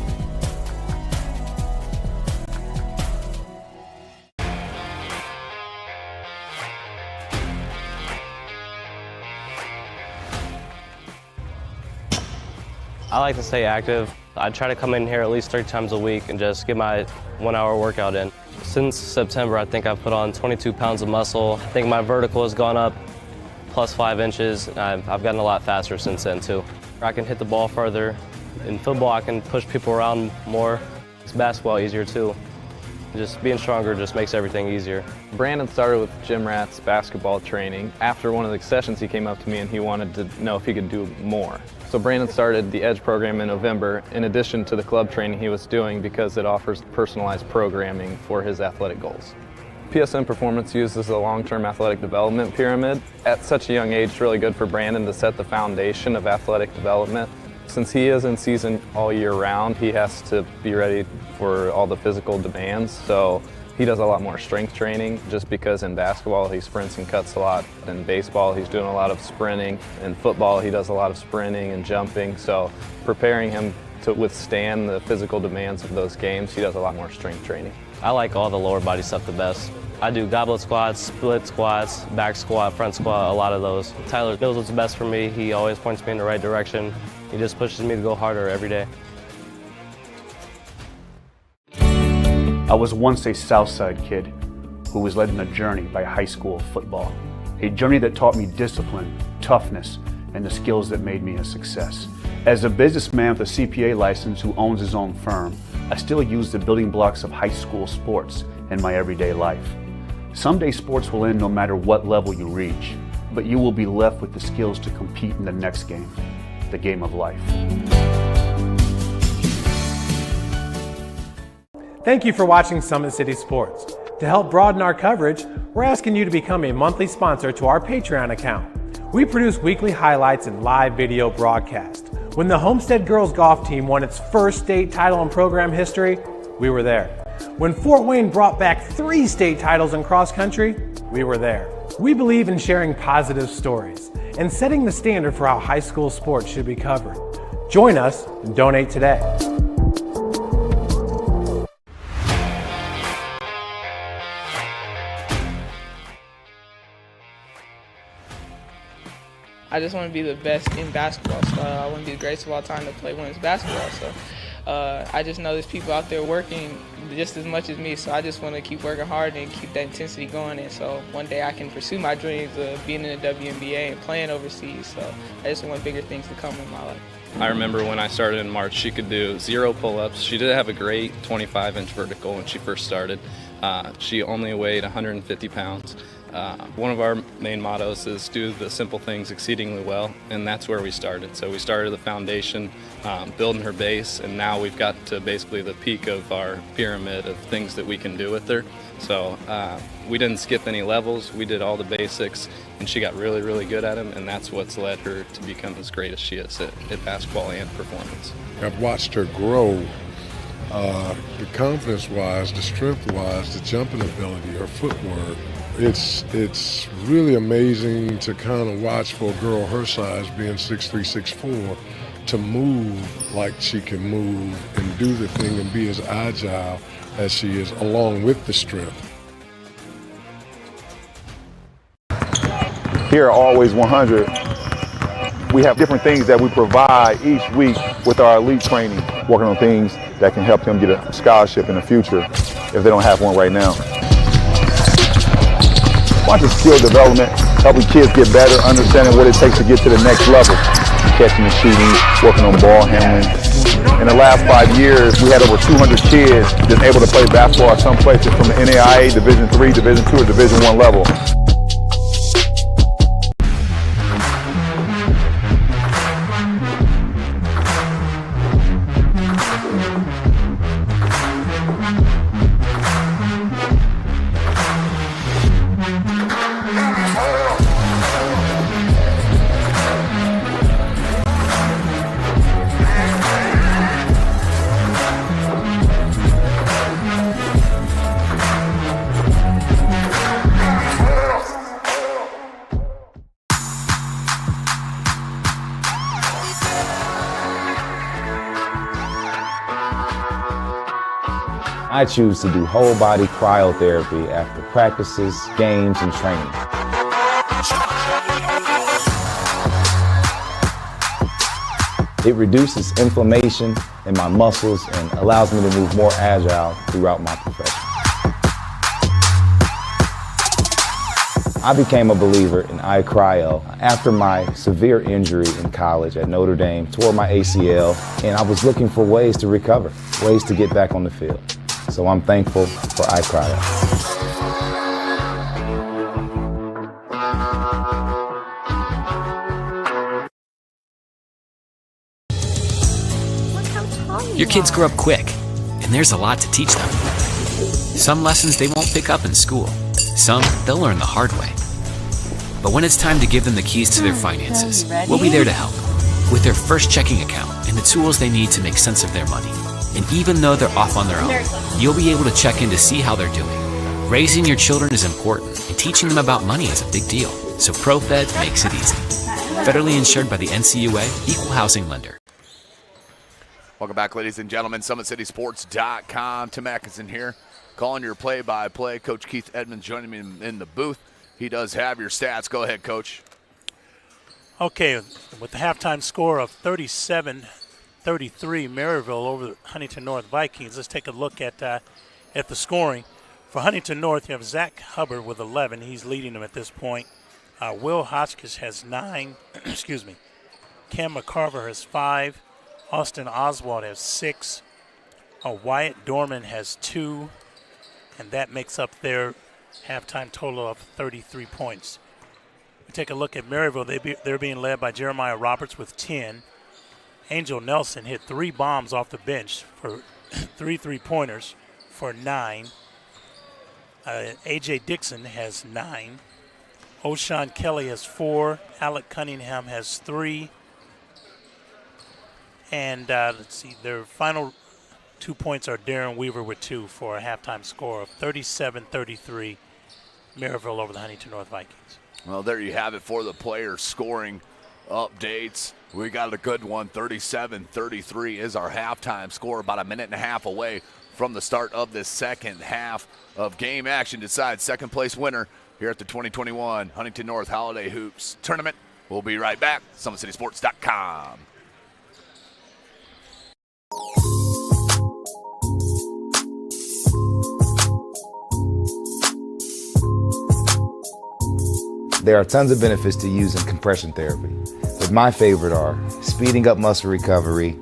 I like to stay active. I try to come in here at least 3 times a week and just get my 1-hour workout in. Since September, I think I've put on 22 pounds of muscle. I think my vertical has gone up plus 5 inches. I've gotten a lot faster since then too. I can hit the ball further. In football, I can push people around more. It's basketball easier too. Just being stronger just makes everything easier. Brandon started with gym rats basketball training. After one of the sessions, he came up to me and he wanted to know if he could do more. So Brandon started the EDGE program in November, in addition to the club training he was doing, because it offers personalized programming for his athletic goals. PSN Performance uses a long-term athletic development pyramid. At such a young age, it's really good for Brandon to set the foundation of athletic development. Since he is in season all year round, he has to be ready for all the physical demands. So he does a lot more strength training, just because in basketball he sprints and cuts a lot. In baseball he's doing a lot of sprinting. In football he does a lot of sprinting and jumping. So preparing him to withstand the physical demands of those games, he does a lot more strength training. I like all the lower body stuff the best. I do goblet squats, split squats, back squat, front squat, a lot of those. Tyler knows what's best for me. He always points me in the right direction. He just pushes me to go harder every day. I was once a Southside kid who was led on a journey by high school football. A journey that taught me discipline, toughness, and the skills that made me a success. As a businessman with a CPA license who owns his own firm, I still use the building blocks of high school sports in my everyday life. Someday sports will end no matter what level you reach, but you will be left with the skills to compete in the next game, the game of life. Thank you for watching Summit City Sports. To help broaden our coverage, we're asking you to become a monthly sponsor to our Patreon account. We produce weekly highlights and live video broadcast. When the Homestead girls golf team won its first state title in program history, we were there. When Fort Wayne brought back 3 state titles in cross country, we were there. We believe in sharing positive stories and setting the standard for how high school sports should be covered. Join us and donate today. I just want to be the best in basketball. So I want to be the greatest of all time to play women's basketball. So I just know there's people out there working just as much as me. So I just want to keep working hard and keep that intensity going. And so one day I can pursue my dreams of being in the WNBA and playing overseas. So I just want bigger things to come in my life. I remember when I started in March, she could do 0 pull-ups. She did have a great 25-inch vertical when she first started. She only weighed 150 pounds. One of our main mottos is do the simple things exceedingly well, and that's where we started. So we started the foundation, building her base, and now we've got to basically the peak of our pyramid of things that we can do with her. So we didn't skip any levels. We did all the basics, and she got really, really good at them, and that's what's led her to become as great as she is at basketball and performance. I've watched her grow, the confidence-wise, the strength-wise, the jumping ability, her footwork. It's really amazing to kind of watch for a girl her size, being 6'3", 6'4", to move like she can move and do the thing and be as agile as she is, along with the strength. Here at Always 100, we have different things that we provide each week with our elite training, working on things that can help them get a scholarship in the future if they don't have one right now. Bunch of skill development, helping kids get better, understanding what it takes to get to the next level. Catching and shooting, working on ball handling. In the last 5 years, we had over 200 kids that's able to play basketball at some places from the NAIA, Division III, Division II, or Division I level. I choose to do whole body cryotherapy after practices, games, and training. It reduces inflammation in my muscles and allows me to move more agile throughout my profession. I became a believer in iCryo after my severe injury in college at Notre Dame, tore my ACL, and I was looking for ways to recover, ways to get back on the field. So I'm thankful for iCryo. Your kids grow up quick, and there's a lot to teach them. Some lessons they won't pick up in school. Some they'll learn the hard way. But when it's time to give them the keys to their finances, we'll be there to help with their first checking account and the tools they need to make sense of their money. And even though they're off on their own, you'll be able to check in to see how they're doing. Raising your children is important, and teaching them about money is a big deal. So ProFed makes it easy. Federally insured by the NCUA, Equal Housing Lender. Welcome back, ladies and gentlemen. SummitCitySports.com. Tim Atkinson here, calling your play-by-play. Coach Keith Edmonds joining me in the booth. He does have your stats. Go ahead, Coach. Okay, with the halftime score of 37-33, Merrillville over the Huntington North Vikings. Let's take a look at the scoring. For Huntington North, you have Zach Hubbard with 11. He's leading them at this point. Will Hotchkiss has 9. Excuse me. Cam McCarver has 5. Austin Oswald has 6. Wyatt Dorman has 2. And that makes up their halftime total of 33 points. We take a look at Merrillville. They're being led by Jeremiah Roberts with 10. Angel Nelson hit 3 bombs off the bench for 3 3-pointers for 9. A.J. Dixon has 9. O'Shawn Kelly has 4. Alec Cunningham has 3. And let's see, their final 2 points are Darren Weaver with 2 for a halftime score of 37-33, Merrillville over the Huntington North Vikings. Well, there you have it for the player scoring updates. We got a good one. 37-33 is our halftime score, about a minute and a half away from the start of this second half of game action. Decides second place winner here at the 2021 Huntington North Holiday Hoops Tournament. We'll be right back. SummitCitySports.com. There are tons of benefits to using compression therapy, but my favorite are speeding up muscle recovery,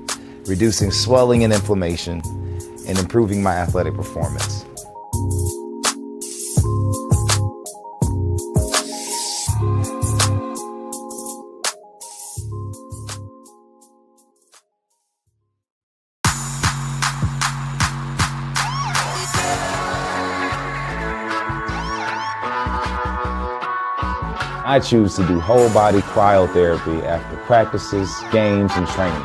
reducing swelling and inflammation, and improving my athletic performance. I choose to do whole body cryotherapy after practices, games, and training.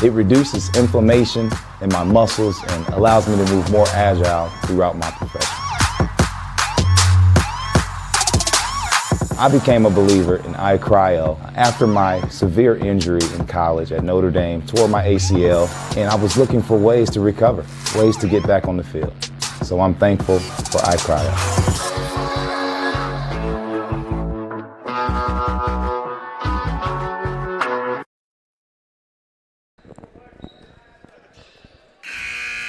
It reduces inflammation in my muscles and allows me to move more agile throughout my profession. I became a believer in iCryo after my severe injury in college at Notre Dame, tore my ACL, and I was looking for ways to recover, ways to get back on the field. So I'm thankful for iCryo.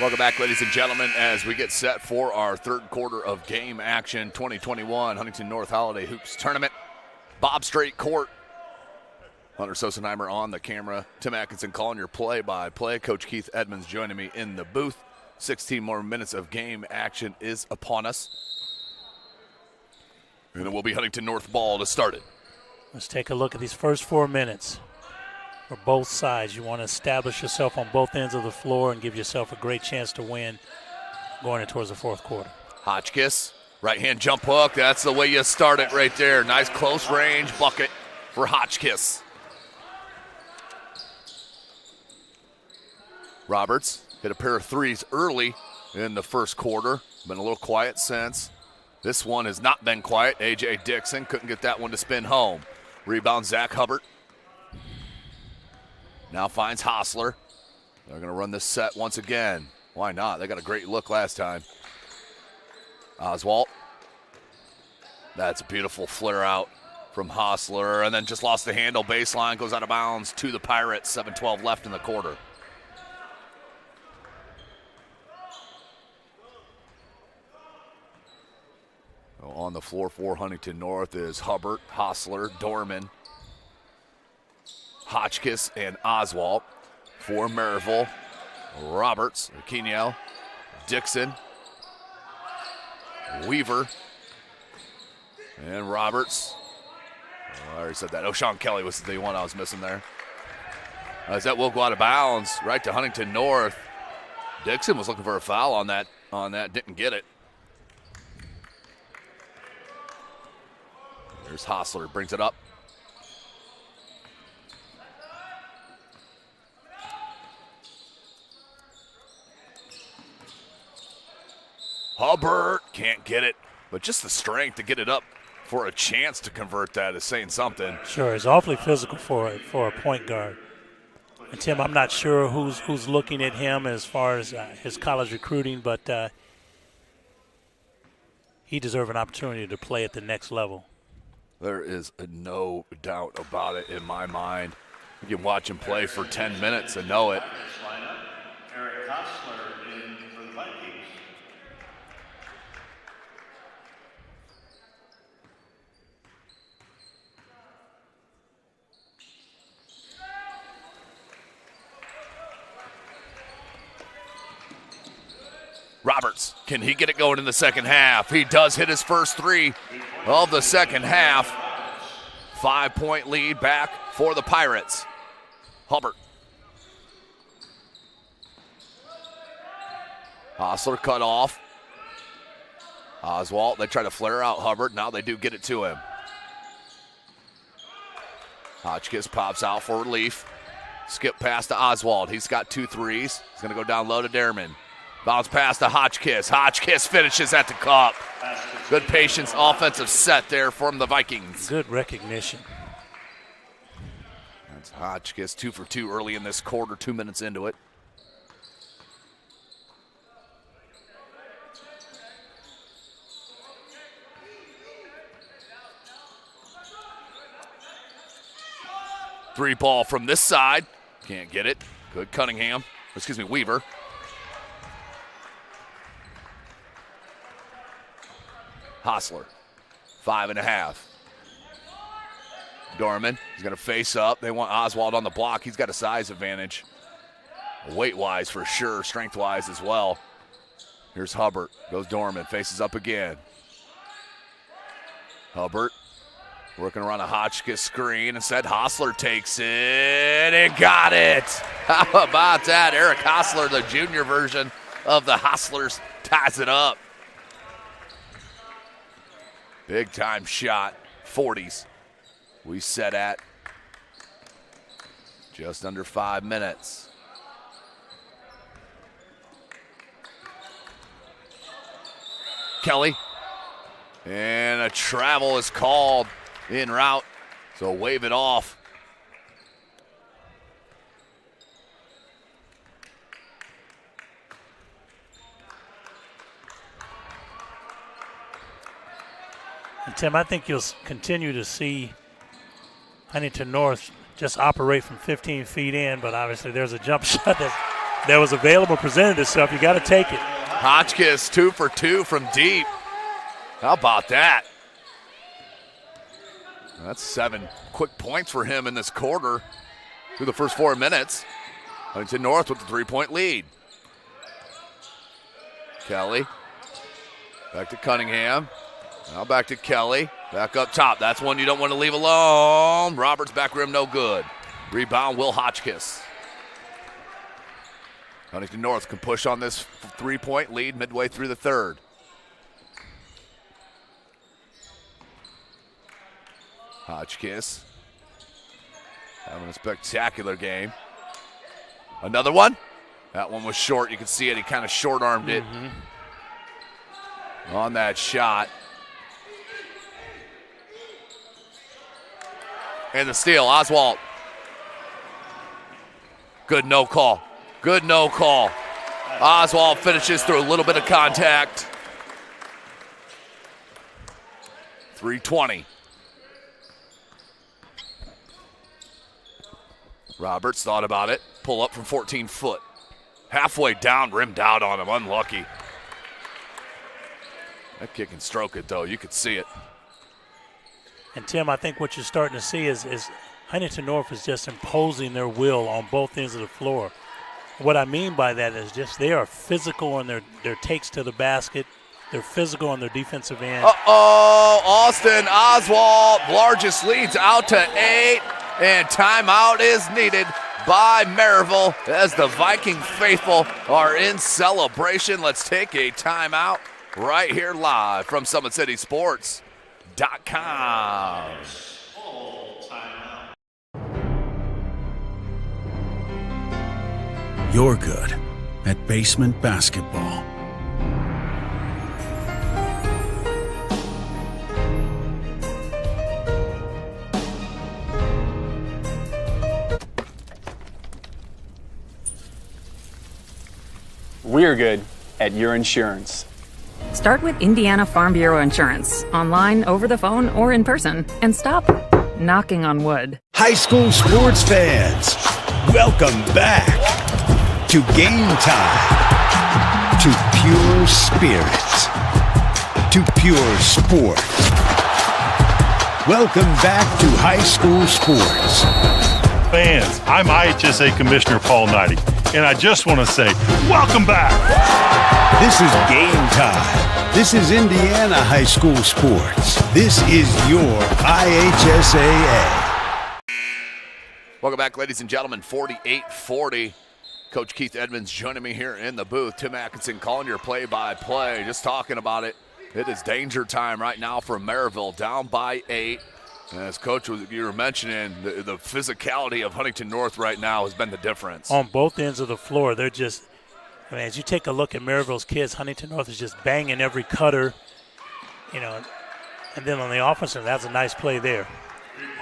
Welcome back, ladies and gentlemen, as we get set for our third quarter of game action 2021 Huntington North Holiday Hoops Tournament. Bob Strait Court. Hunter Sosenheimer on the camera. Tim Atkinson calling your play-by-play. Coach Keith Edmonds joining me in the booth. 16 more minutes of game action is upon us. And it will be Huntington North ball to start it. Let's take a look at these first 4 minutes. For both sides, you want to establish yourself on both ends of the floor and give yourself a great chance to win going in towards the fourth quarter. Hotchkiss, right-hand jump hook. That's the way you start it right there. Nice close-range bucket for Hotchkiss. Roberts hit a pair of threes early in the first quarter. Been a little quiet since. This one has not been quiet. A.J. Dixon couldn't get that one to spin home. Rebound, Zach Hubbard. Now finds Hostler. They're going to run this set once again. Why not? They got a great look last time. Oswalt. That's a beautiful flare out from Hostler. And then just lost the handle. Baseline goes out of bounds to the Pirates. 7:12 left in the quarter. On the floor for Huntington North is Hubbard, Hostler, Dorman, Hotchkiss, and Oswalt. For Merrillville, Roberts, Aquino, Dixon, Weaver, and Roberts. Oh, I already said that. Oh, Sean Kelly was the one I was missing there. As that will go out of bounds right to Huntington North. Dixon was looking for a foul on that, didn't get it. There's Hostler, brings it up. Hubbard can't get it, but just the strength to get it up for a chance to convert that is saying something. Sure, it's awfully physical for a point guard. And Tim, I'm not sure who's looking at him as far as his college recruiting, but he deserves an opportunity to play at the next level. There is no doubt about it in my mind. You can watch him play for 10 minutes and know it. Eric Hostler in for the Vikings. Roberts, can he get it going in the second half? He does hit his first three of the second half. 5-point lead back for the Pirates. Hubbard. Hostler cut off. Oswalt, they try to flare out Hubbard. Now they do get it to him. Hotchkiss pops out for relief. Skip pass to Oswalt. He's got 2 threes. He's going to go down low to Derman. Bounce pass to Hotchkiss. Hotchkiss finishes at the cup. Good patience, offensive set there from the Vikings. Good recognition. That's Hotchkiss, 2 for 2 early in this quarter, 2 minutes into it. Three ball from this side. Can't get it. Good Cunningham. Excuse me, Weaver. Hostler, 5.5. Dorman, he's going to face up. They want Oswalt on the block. He's got a size advantage. Weight-wise for sure, strength-wise as well. Here's Hubbard. Goes Dorman, faces up again. Hubbard working around a Hotchkiss screen. Instead, Hostler takes it and got it. How about that? Eric Hostler, the junior version of the Hostlers, ties it up. Big time shot, 40s. We set at just under 5 minutes. Kelly. And a travel is called en route, so wave it off. And Tim, I think you'll continue to see Huntington North just operate from 15 feet in, but obviously there's a jump shot that was available, presented itself. You got to take it. Hotchkiss 2 for 2 from deep. How about that? That's 7 quick points for him in this quarter through the first 4 minutes. Huntington North with the 3-point lead. Kelly. Back to Cunningham. Now back to Kelly. Back up top. That's one you don't want to leave alone. Roberts back rim, no good. Rebound, Will Hotchkiss. Huntington North can push on this 3-point lead midway through the third. Hotchkiss having a spectacular game. Another one. That one was short. You can see it. He kind of short-armed it on that shot. And the steal, Oswald. Good no call. Good no call. Oswald finishes through a little bit of contact. 3:20. Roberts thought about it. Pull up from 14 foot. Halfway down, rimmed out on him. Unlucky. That kick and stroke it, though. You could see it. And, Tim, I think what you're starting to see is Huntington North is just imposing their will on both ends of the floor. What I mean by that is just they are physical on their takes to the basket. They're physical on their defensive end. Austin Oswald, largest leads out to 8. And timeout is needed by Merrillville as the Viking faithful are in celebration. Let's take a timeout right here live from SummitCitySports.com. You're good at basement basketball. We're good at your insurance. Start with Indiana Farm Bureau Insurance, online, over the phone, or in person, and stop knocking on wood. High school sports fans, welcome back to Game Time, to pure spirit, to pure sport. Welcome back to high school sports. Fans, I'm IHSA Commissioner Paul Knighty, and I just want to say, welcome back. This is Game Time. This is Indiana high school sports. This is your IHSAA. Welcome back, ladies and gentlemen. 48-40. Coach Keith Edmonds joining me here in the booth. Tim Atkinson calling your play-by-play. Just talking about it. It is danger time right now for Merrillville, down by 8. And as Coach, you were mentioning, the physicality of Huntington North right now has been the difference. On both ends of the floor, they're just, I mean, as you take a look at Merrillville's kids, Huntington North is just banging every cutter, and then on the offensive, that's a nice play there.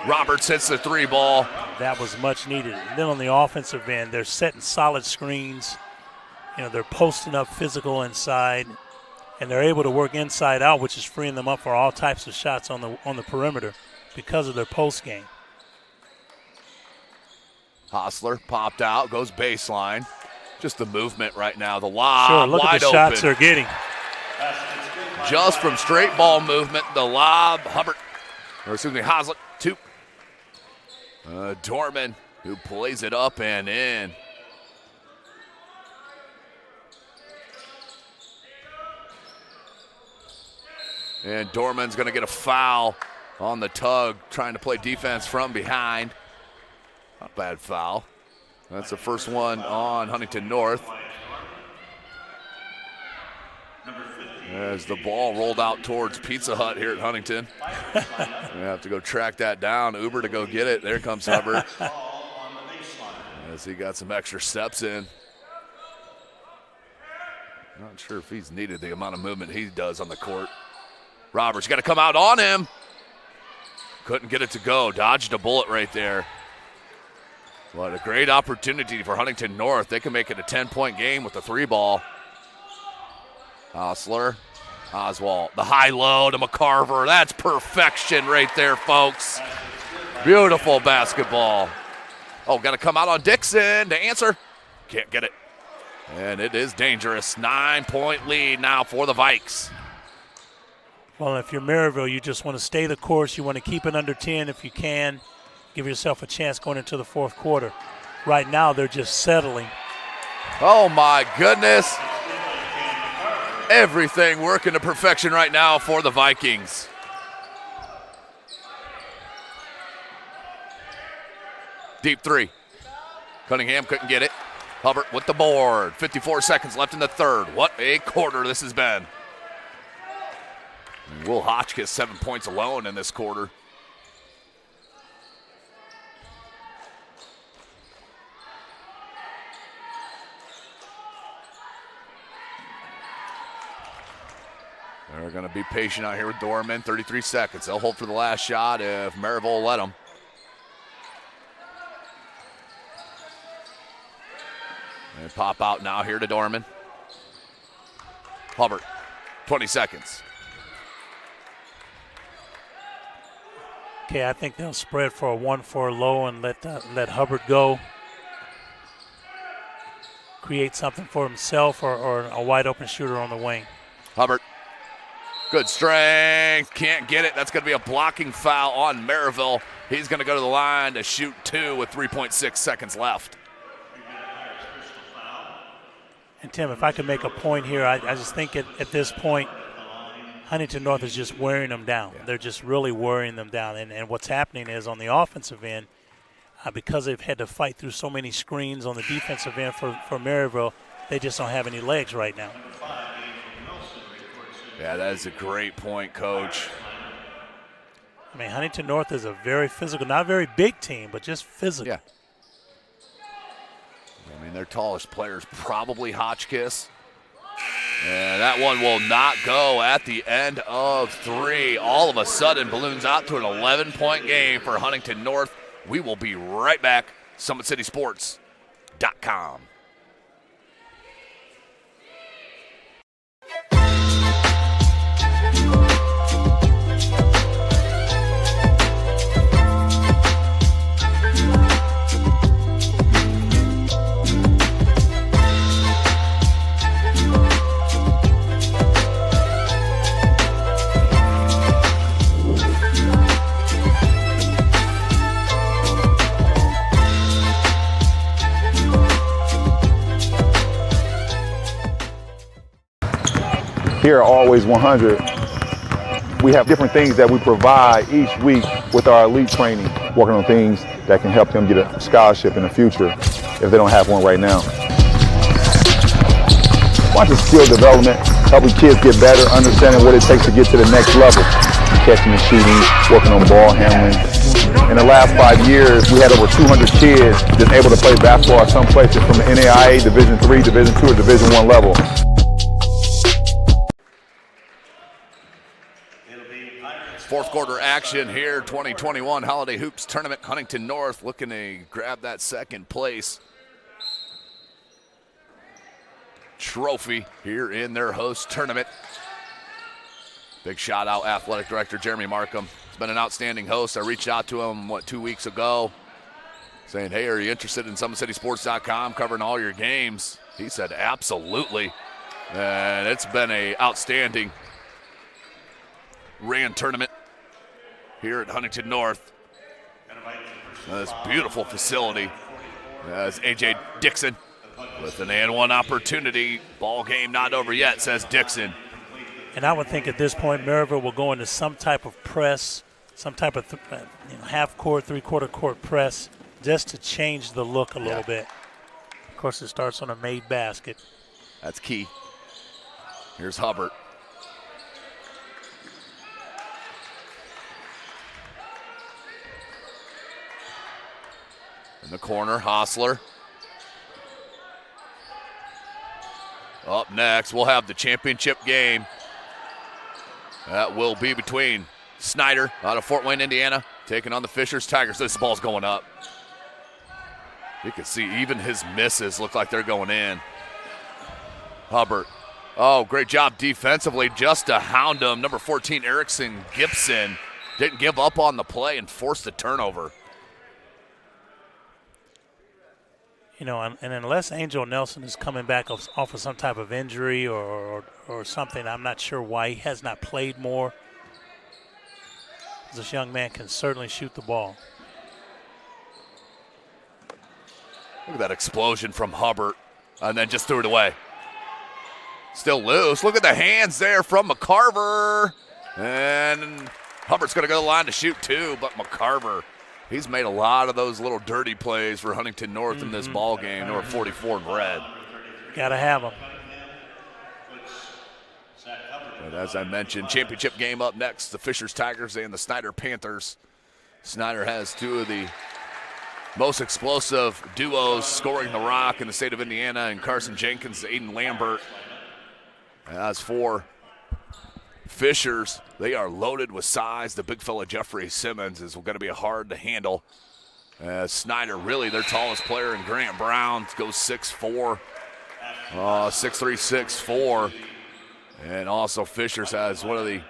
Roberts hits the 3 ball. That was much needed. And then on the offensive end, they're setting solid screens. They're posting up physical inside, and they're able to work inside out, which is freeing them up for all types of shots on the perimeter because of their post game. Hostler popped out, goes baseline. Just the movement right now, the lob, sure, look wide at the open. shots they're getting. Just from straight ball movement, the lob, Hosler, 2. Dorman, who plays it up and in. And Dorman's going to get a foul on the tug, trying to play defense from behind. Not a bad foul. That's the first one on Huntington North. As the ball rolled out towards Pizza Hut here at Huntington. We have to go track that down. Uber to go get it. There comes Hubbard. As he got some extra steps in. Not sure if he's needed the amount of movement he does on the court. Roberts got to come out on him. Couldn't get it to go. Dodged a bullet right there. What a great opportunity for Huntington North. They can make it a 10-point game with the 3-ball. Osler, Oswald, the high-low to McCarver. That's perfection right there, folks. Beautiful basketball. Oh, got to come out on Dixon to answer. Can't get it. And it is dangerous. 9-point lead now for the Vikes. Well, if you're Merrillville, you just want to stay the course. You want to keep it under 10 if you can. Give yourself a chance going into the fourth quarter. Right now, they're just settling. Oh, my goodness. Everything working to perfection right now for the Vikings. Deep three. Cunningham couldn't get it. Hubbard with the board. 54 seconds left in the third. What a quarter this has been. Will Hotchkiss 7 points alone in this quarter. They're going to be patient out here with Dorman. 33 seconds. They'll hold for the last shot if Merrillville will let them. And pop out now here to Dorman. Hubbard, 20 seconds. Okay, I think they'll spread for a 1-4 low and let Hubbard go. Create something for himself or a wide open shooter on the wing. Hubbard. Good strength, can't get it. That's going to be a blocking foul on Merrillville. He's going to go to the line to shoot 2 with 3.6 seconds left. And Tim, if I could make a point here, I just think at this point, Huntington North is just wearing them down. Yeah. They're just really wearing them down. And what's happening is on the offensive end, because they've had to fight through so many screens on the defensive end for Merrillville, they just don't have any legs right now. Yeah, that is a great point, Coach. I mean, Huntington North is a very physical, not a very big team, but just physical. Yeah. I mean, their tallest player is probably Hotchkiss. And that one will not go at the end of 3. All of a sudden, balloons out to an 11-point game for Huntington North. We will be right back. SummitCitySports.com. Here at Always 100, we have different things that we provide each week with our elite training, working on things that can help them get a scholarship in the future if they don't have one right now. Watching skill development, helping kids get better, understanding what it takes to get to the next level. Catching and shooting, working on ball handling. In the last 5 years, we had over 200 kids just able to play basketball at some places from the NAIA, Division III, Division II, or Division I level. Fourth quarter action here, 2021 Holiday Hoops Tournament. Huntington North looking to grab that second place trophy here in their host tournament. Big shout out Athletic Director Jeremy Markham. He's been an outstanding host. I reached out to him, 2 weeks ago, saying, hey, are you interested in SummitCitySports.com covering all your games? He said, absolutely. And it's been an outstanding ran tournament here at Huntington North. This beautiful facility. As A.J. Dixon with an and one opportunity. Ball game not over yet, says Dixon. And I would think at this point Merrillville will go into some type of press, some type of half-court, three-quarter court press just to change the look a little bit. Of course, it starts on a made basket. That's key. Here's Hubbard. In the corner, Hostler. Up next, we'll have the championship game. That will be between Snyder out of Fort Wayne, Indiana, taking on the Fishers Tigers. This ball's going up. You can see even his misses look like they're going in. Hubbard. Oh, great job defensively just to hound him. Number 14, Erickson Gibson, didn't give up on the play and forced the turnover. You know, and unless Angel Nelson is coming back off of some type of injury or something, I'm not sure why he has not played more. This young man can certainly shoot the ball. Look at that explosion from Hubbard, and then just threw it away. Still loose. Look at the hands there from McCarver. And Hubbard's going to go to the line to shoot too, but McCarver, he's made a lot of those little dirty plays for Huntington North in this ball game. Number 44 in red. Got to have them. But as I mentioned, championship game up next, the Fishers Tigers and the Snyder Panthers. Snyder has two of the most explosive duos scoring the rock in the state of Indiana, and Carson Jenkins, Aiden Lambert. As for Fishers, they are loaded with size. The big fella Jeffrey Simmons is going to be hard to handle. Snyder, really their tallest player, and Grant Brown goes 6'4", 6'3", 6'4". And also Fishers has one of the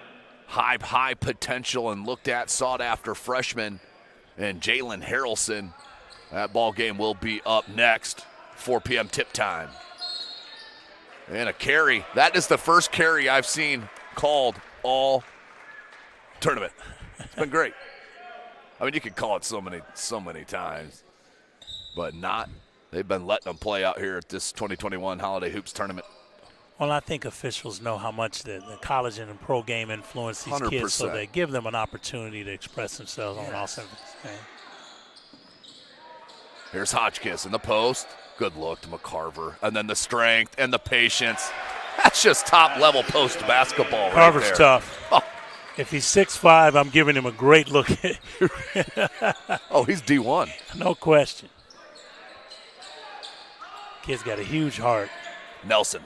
high potential and looked at, sought after freshmen, and Jalen Harrelson. That ball game will be up next, 4 p.m. tip time. And a carry. That is the first carry I've seen called all tournament. It's been great. I mean, you could call it so many times, but not. They've been letting them play out here at this 2021 Holiday Hoops tournament. Well, I think officials know how much the college and the pro game influence these 100%. kids, so they give them an opportunity to express themselves on offense. Here's Hotchkiss in the post. Good look to McCarver. And then the strength and the patience. That's just top-level post basketball right there. McCarver's tough. Oh. If he's 6'5", I'm giving him a great look. Oh, he's D1. No question. Kid's got a huge heart. Nelson.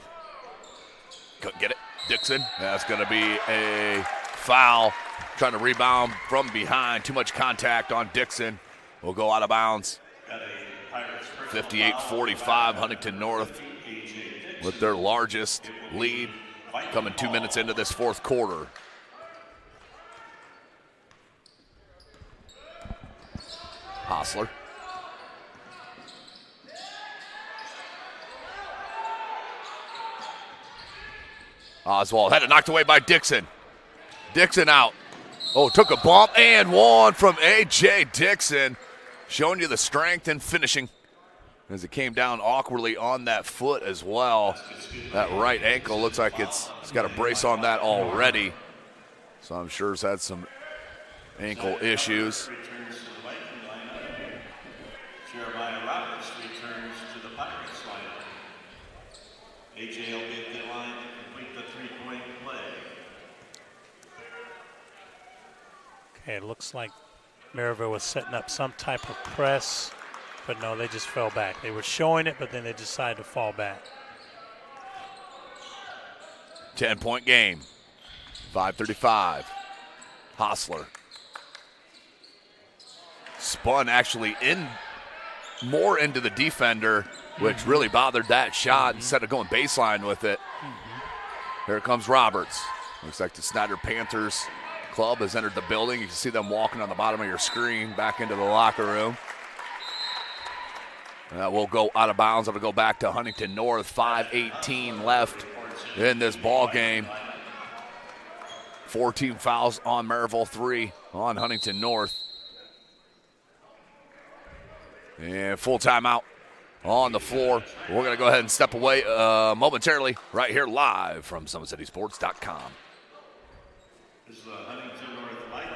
Couldn't get it. Dixon. That's going to be a foul. Trying to rebound from behind. Too much contact on Dixon. Will go out of bounds. 58-45, Huntington North with their largest lead coming 2 minutes into this fourth quarter. Hostler. Oswald had it knocked away by Dixon. Dixon out. Oh, took a bump and one from A.J. Dixon. Showing you the strength and finishing as it came down awkwardly on that foot as well. That right ankle looks like it's got a brace on that already. So I'm sure it's had some ankle issues. Jeremiah Roberts returns to the Pirates line. AJ will be at the line to complete the three-point play. Okay, it looks like Merrillville was setting up some type of press, but no, they just fell back. They were showing it, but then they decided to fall back. 10-point game. 5:35. Hostler. Spun actually more into the defender, which really bothered that shot instead of going baseline with it. Here comes Roberts. Looks like the Snyder Panthers club has entered the building. You can see them walking on the bottom of your screen back into the locker room. That will go out of bounds. It'll go back to Huntington North. 5:18 left in this ball game. 14 fouls on Merrillville, 3 on Huntington North. And full timeout on the floor. We're going to go ahead and step away momentarily right here live from SummitCitySports.com. This is the Huntington North Light.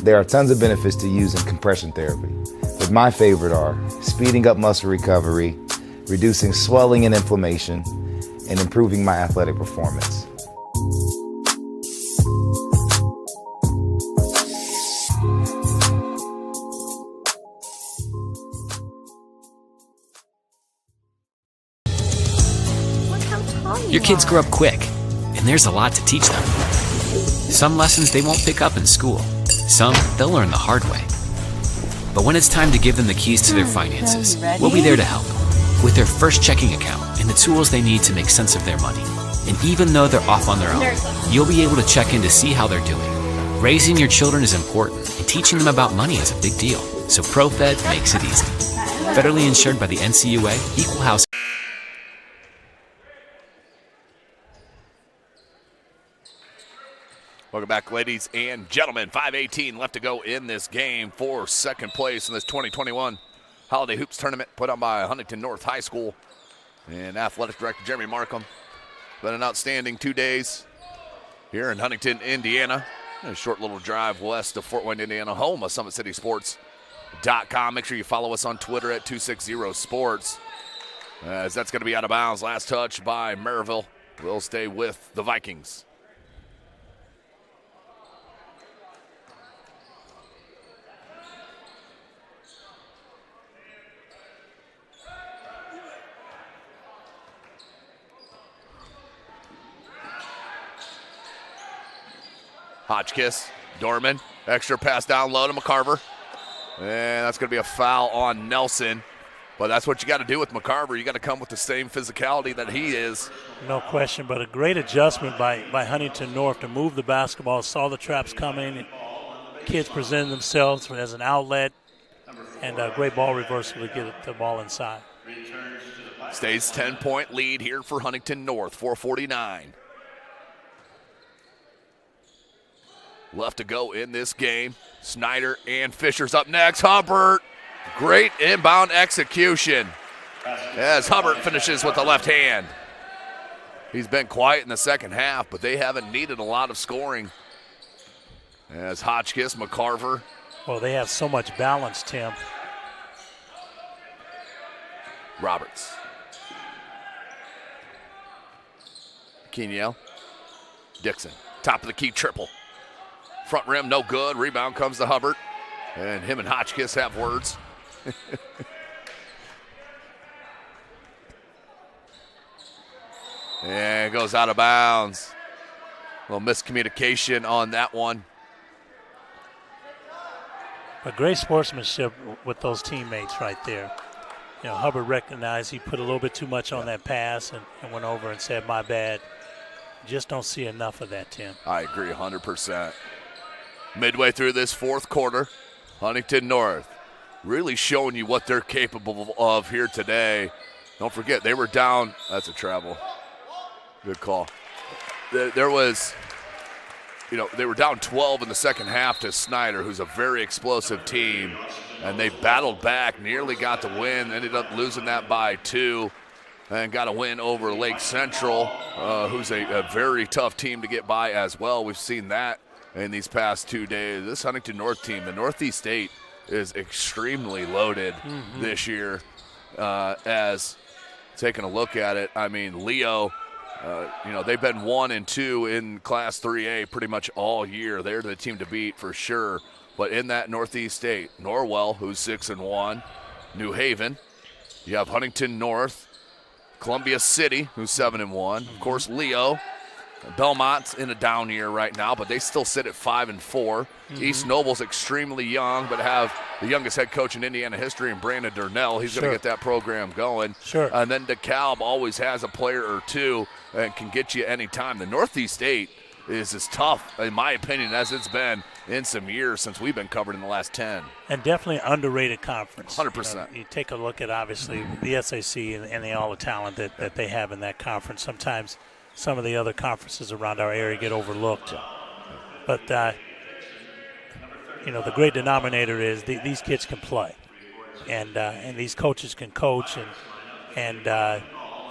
There are tons of benefits to using compression therapy, but my favorite are speeding up muscle recovery, reducing swelling and inflammation, and improving my athletic performance. Your kids grow up quick, and there's a lot to teach them. Some lessons they won't pick up in school. Some they'll learn the hard way. But when it's time to give them the keys to their finances, we'll be there to help. With their first checking account and the tools they need to make sense of their money. And even though they're off on their own, you'll be able to check in to see how they're doing. Raising your children is important, and teaching them about money is a big deal. So ProFed makes it easy. Federally insured by the NCUA, Equal Housing. Welcome back, ladies and gentlemen. 5:18 left to go in this game for second place in this 2021 Holiday Hoops Tournament put on by Huntington North High School. And Athletic Director Jeremy Markham. Been an outstanding 2 days here in Huntington, Indiana. A short little drive west of Fort Wayne, Indiana, home of SummitCitySports.com. Make sure you follow us on Twitter at 260sports. As that's going to be out of bounds. Last touch by Merrillville. We'll stay with the Vikings. Hotchkiss, Dorman, extra pass down low to McCarver. And that's going to be a foul on Nelson. But that's what you got to do with McCarver. You got to come with the same physicality that he is. No question, but a great adjustment by Huntington North to move the basketball, saw the traps coming, and kids presented themselves as an outlet, and a great ball reversal to get the ball inside. Stays 10-point lead here for Huntington North, 4:49. Left to go in this game. Snyder and Fisher's up next. Hubbard, great inbound execution as Hubbard finishes with the left hand. He's been quiet in the second half, but they haven't needed a lot of scoring. As Hotchkiss, McCarver. Well, they have so much balance, Tim. Roberts. Kenyell. Dixon. Top of the key triple. Front rim, no good. Rebound comes to Hubbard. And him and Hotchkiss have words. And it goes out of bounds. A little miscommunication on that one. But great sportsmanship with those teammates right there. You know, Hubbard recognized he put a little bit too much on that pass and went over and said, my bad. Just don't see enough of that, Tim. I agree 100%. Midway through this fourth quarter, Huntington North really showing you what they're capable of here today. Don't forget, they were down. That's a travel. Good call. There was, you know, they were down 12 in the second half to Snyder, who's a very explosive team, and they battled back, nearly got the win, ended up losing that by 2, and got a win over Lake Central, who's a very tough team to get by as well. We've seen that in these past 2 days. This Huntington North team, the Northeast State, is extremely loaded this year. As taking a look at it, I mean, Leo, you know, they've been 1 and 2 in Class 3A pretty much all year. They're the team to beat for sure. But in that Northeast State, Norwell, who's 6 and 1, New Haven, you have Huntington North, Columbia City, who's 7 and 1, of course, Leo. Belmont's in a down year right now, but they still sit at 5 and 4. East Noble's extremely young, but have the youngest head coach in Indiana history, in Brandon Durnell. He's going to get that program going. And then DeKalb always has a player or two and can get you any time. The Northeast State is as tough, in my opinion, as it's been in some years since we've been covered in the last 10. And definitely an underrated conference. 100%. You take a look at, obviously, the SAC and all the talent that they have in that conference. Sometimes some of the other conferences around our area get overlooked. But, you know, the great denominator is these kids can play. And these coaches can coach. And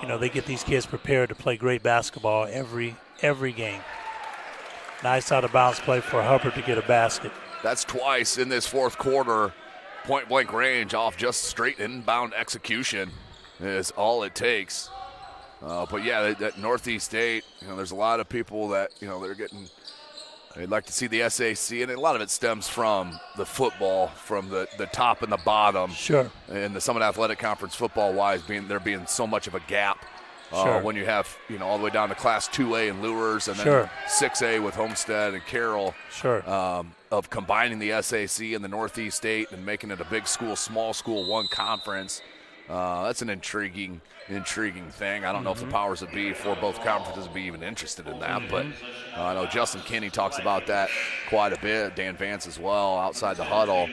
you know, they get these kids prepared to play great basketball every game. Nice out-of-bounds play for Hubbard to get a basket. That's twice in this fourth quarter. Point-blank range off just straight inbound execution is all it takes. But, yeah, that Northeast State, you know, there's a lot of people that, you know, they'd like to see the SAC, and a lot of it stems from the football, from the top and the bottom. Sure. And the Summit Athletic Conference football-wise, there being so much of a gap Sure. When you have, all the way down to Class 2A and Lures, and then Sure. 6A with Homestead and Carroll. Sure. Of combining the SAC and the Northeast State and making it a big school, small school, one conference. That's an intriguing thing. I don't know if the powers that be for both conferences would be even interested in that, but I know Justin Kinney talks about that quite a bit. Dan Vance as well outside the huddle.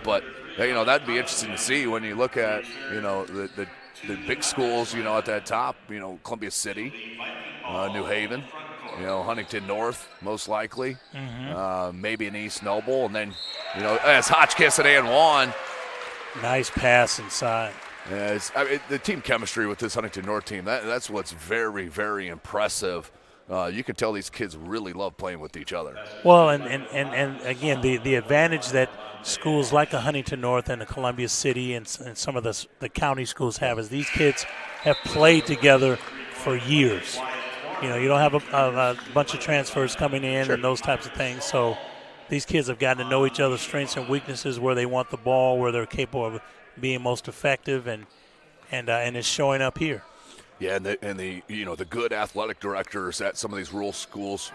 But that'd be interesting to see when you look at the big schools. At that top, Columbia City, New Haven. Huntington North, most likely. Maybe an East Noble. And then, as Hotchkiss and Ann Juan. Nice pass inside. The team chemistry with this Huntington North team, that's what's very, very impressive. You can tell these kids really love playing with each other. Well, and again, the advantage that schools like a Huntington North and a Columbia City and some of the county schools have is these kids have played together for years. You don't have a bunch of transfers coming in and those types of things. So these kids have gotten to know each other's strengths and weaknesses, where they want the ball, where they're capable of being most effective, and it's showing up here. Yeah, and the good athletic directors at some of these rural schools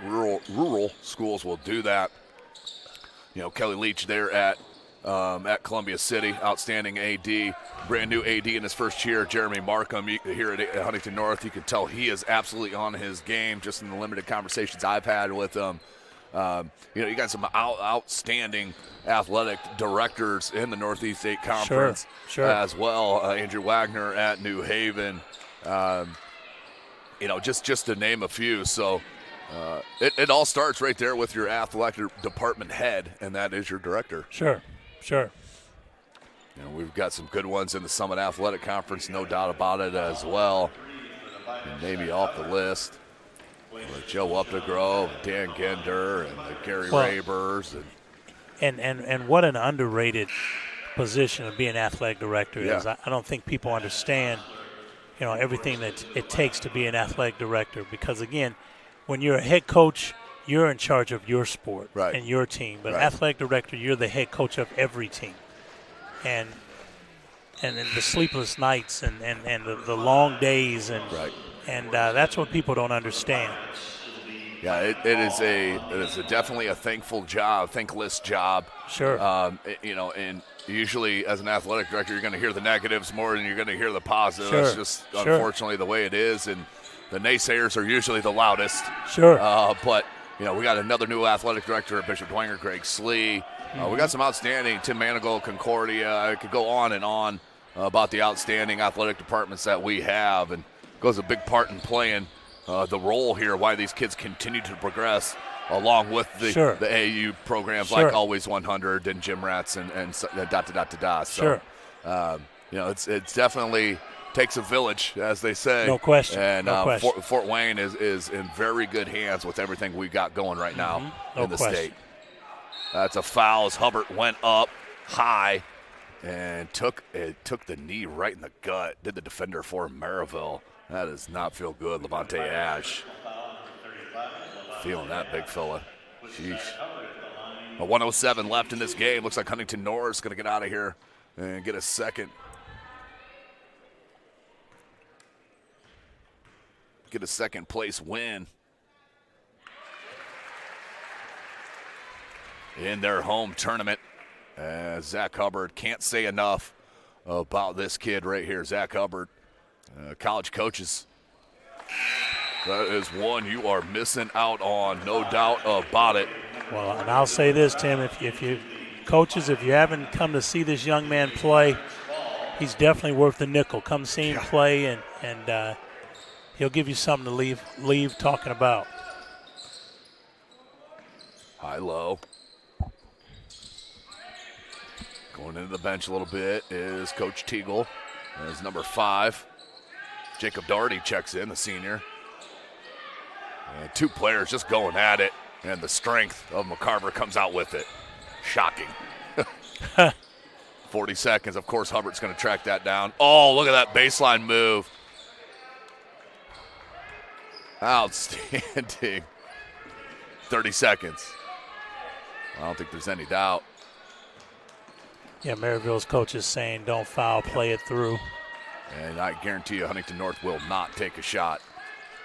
will do that. Kelly Leach there at Columbia City, outstanding AD, brand new AD in his first year. Jeremy Markham, here at Huntington North, you can tell he is absolutely on his game. Just in the limited conversations I've had with him, you got some outstanding athletic directors in the Northeast State Conference as well. Andrew Wagner at New Haven, just to name a few. So it all starts right there with your athletic department head, and that is your director. Sure. We've got some good ones in the Summit Athletic Conference, no doubt about it as well. And maybe off the list, with Joe Updegrove, Dan Gender, and Gary Rabers. And what an underrated position of being athletic director is. I don't think people understand, everything that it takes to be an athletic director. Because, again, when you're a head coach, you're in charge of your sport and your team. But athletic director, you're the head coach of every team. And then the sleepless nights and the long days and that's what people don't understand. Yeah, it is definitely a thankless job. Sure. And usually as an athletic director, you're going to hear the negatives more than you're going to hear the positives. Sure. That's just unfortunately the way it is, and the naysayers are usually the loudest. Sure. But we got another new athletic director at Bishop Dwenger, Greg Slee. We got some outstanding, Tim Manigault, Concordia. I could go on and on about the outstanding athletic departments that we have, and goes a big part in playing the role here, why these kids continue to progress along with the AAU programs like Always 100 and Gym Rats and da. So, it's definitely takes a village, as they say. No question. And no question. Fort Wayne is in very good hands with everything we got going right now in the state. That's a foul as Hubbard went up high and took the knee right in the gut. Did the defender for Merrillville. That does not feel good. Levante Ash feeling that big fella. Sheesh. A 1:07 left in this game. Looks like Huntington North is going to get out of here and get a second. Get a second place win in their home tournament. Zach Hubbard, can't say enough about this kid right here, Zach Hubbard. College coaches, that is one you are missing out on, no doubt about it. Well, and I'll say this, Tim, if you haven't come to see this young man play, he's definitely worth the nickel. Come see him play, and he'll give you something to leave talking about. High-low. Going into the bench a little bit is Coach Teagle. As number 5. Jacob Doherty checks in, the senior. Two players just going at it, and the strength of McCarver comes out with it. Shocking. 40 seconds. Of course, Hubbard's going to track that down. Oh, look at that baseline move. Outstanding. 30 seconds. I don't think there's any doubt. Yeah, Merrillville's coach is saying don't foul, play it through. And I guarantee you Huntington North will not take a shot.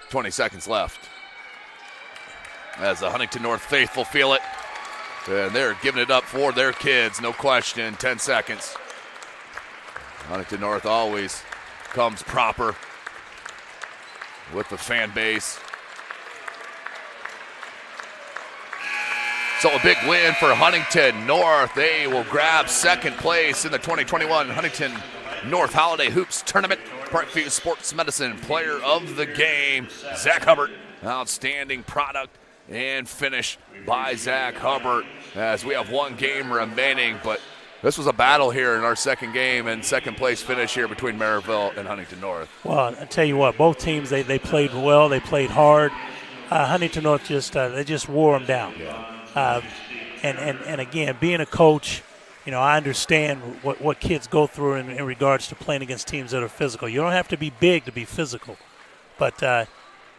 20 seconds left. As the Huntington North faithful feel it. And they're giving it up for their kids, no question. 10 seconds. Huntington North always comes proper with the fan base. So a big win for Huntington North. They will grab second place in the 2021 Huntington North Holiday Hoops Tournament. Parkview Sports Medicine Player of the Game, Zach Hubbard. Outstanding product and finish by Zach Hubbard as we have one game remaining, but this was a battle here in our second game and second place finish here between Merrillville and Huntington North. Well, I tell you what, both teams, they played well, they played hard. Huntington North they just wore them down. Yeah. And again, being a coach, you know, I understand what kids go through in regards to playing against teams that are physical. You don't have to be big to be physical, but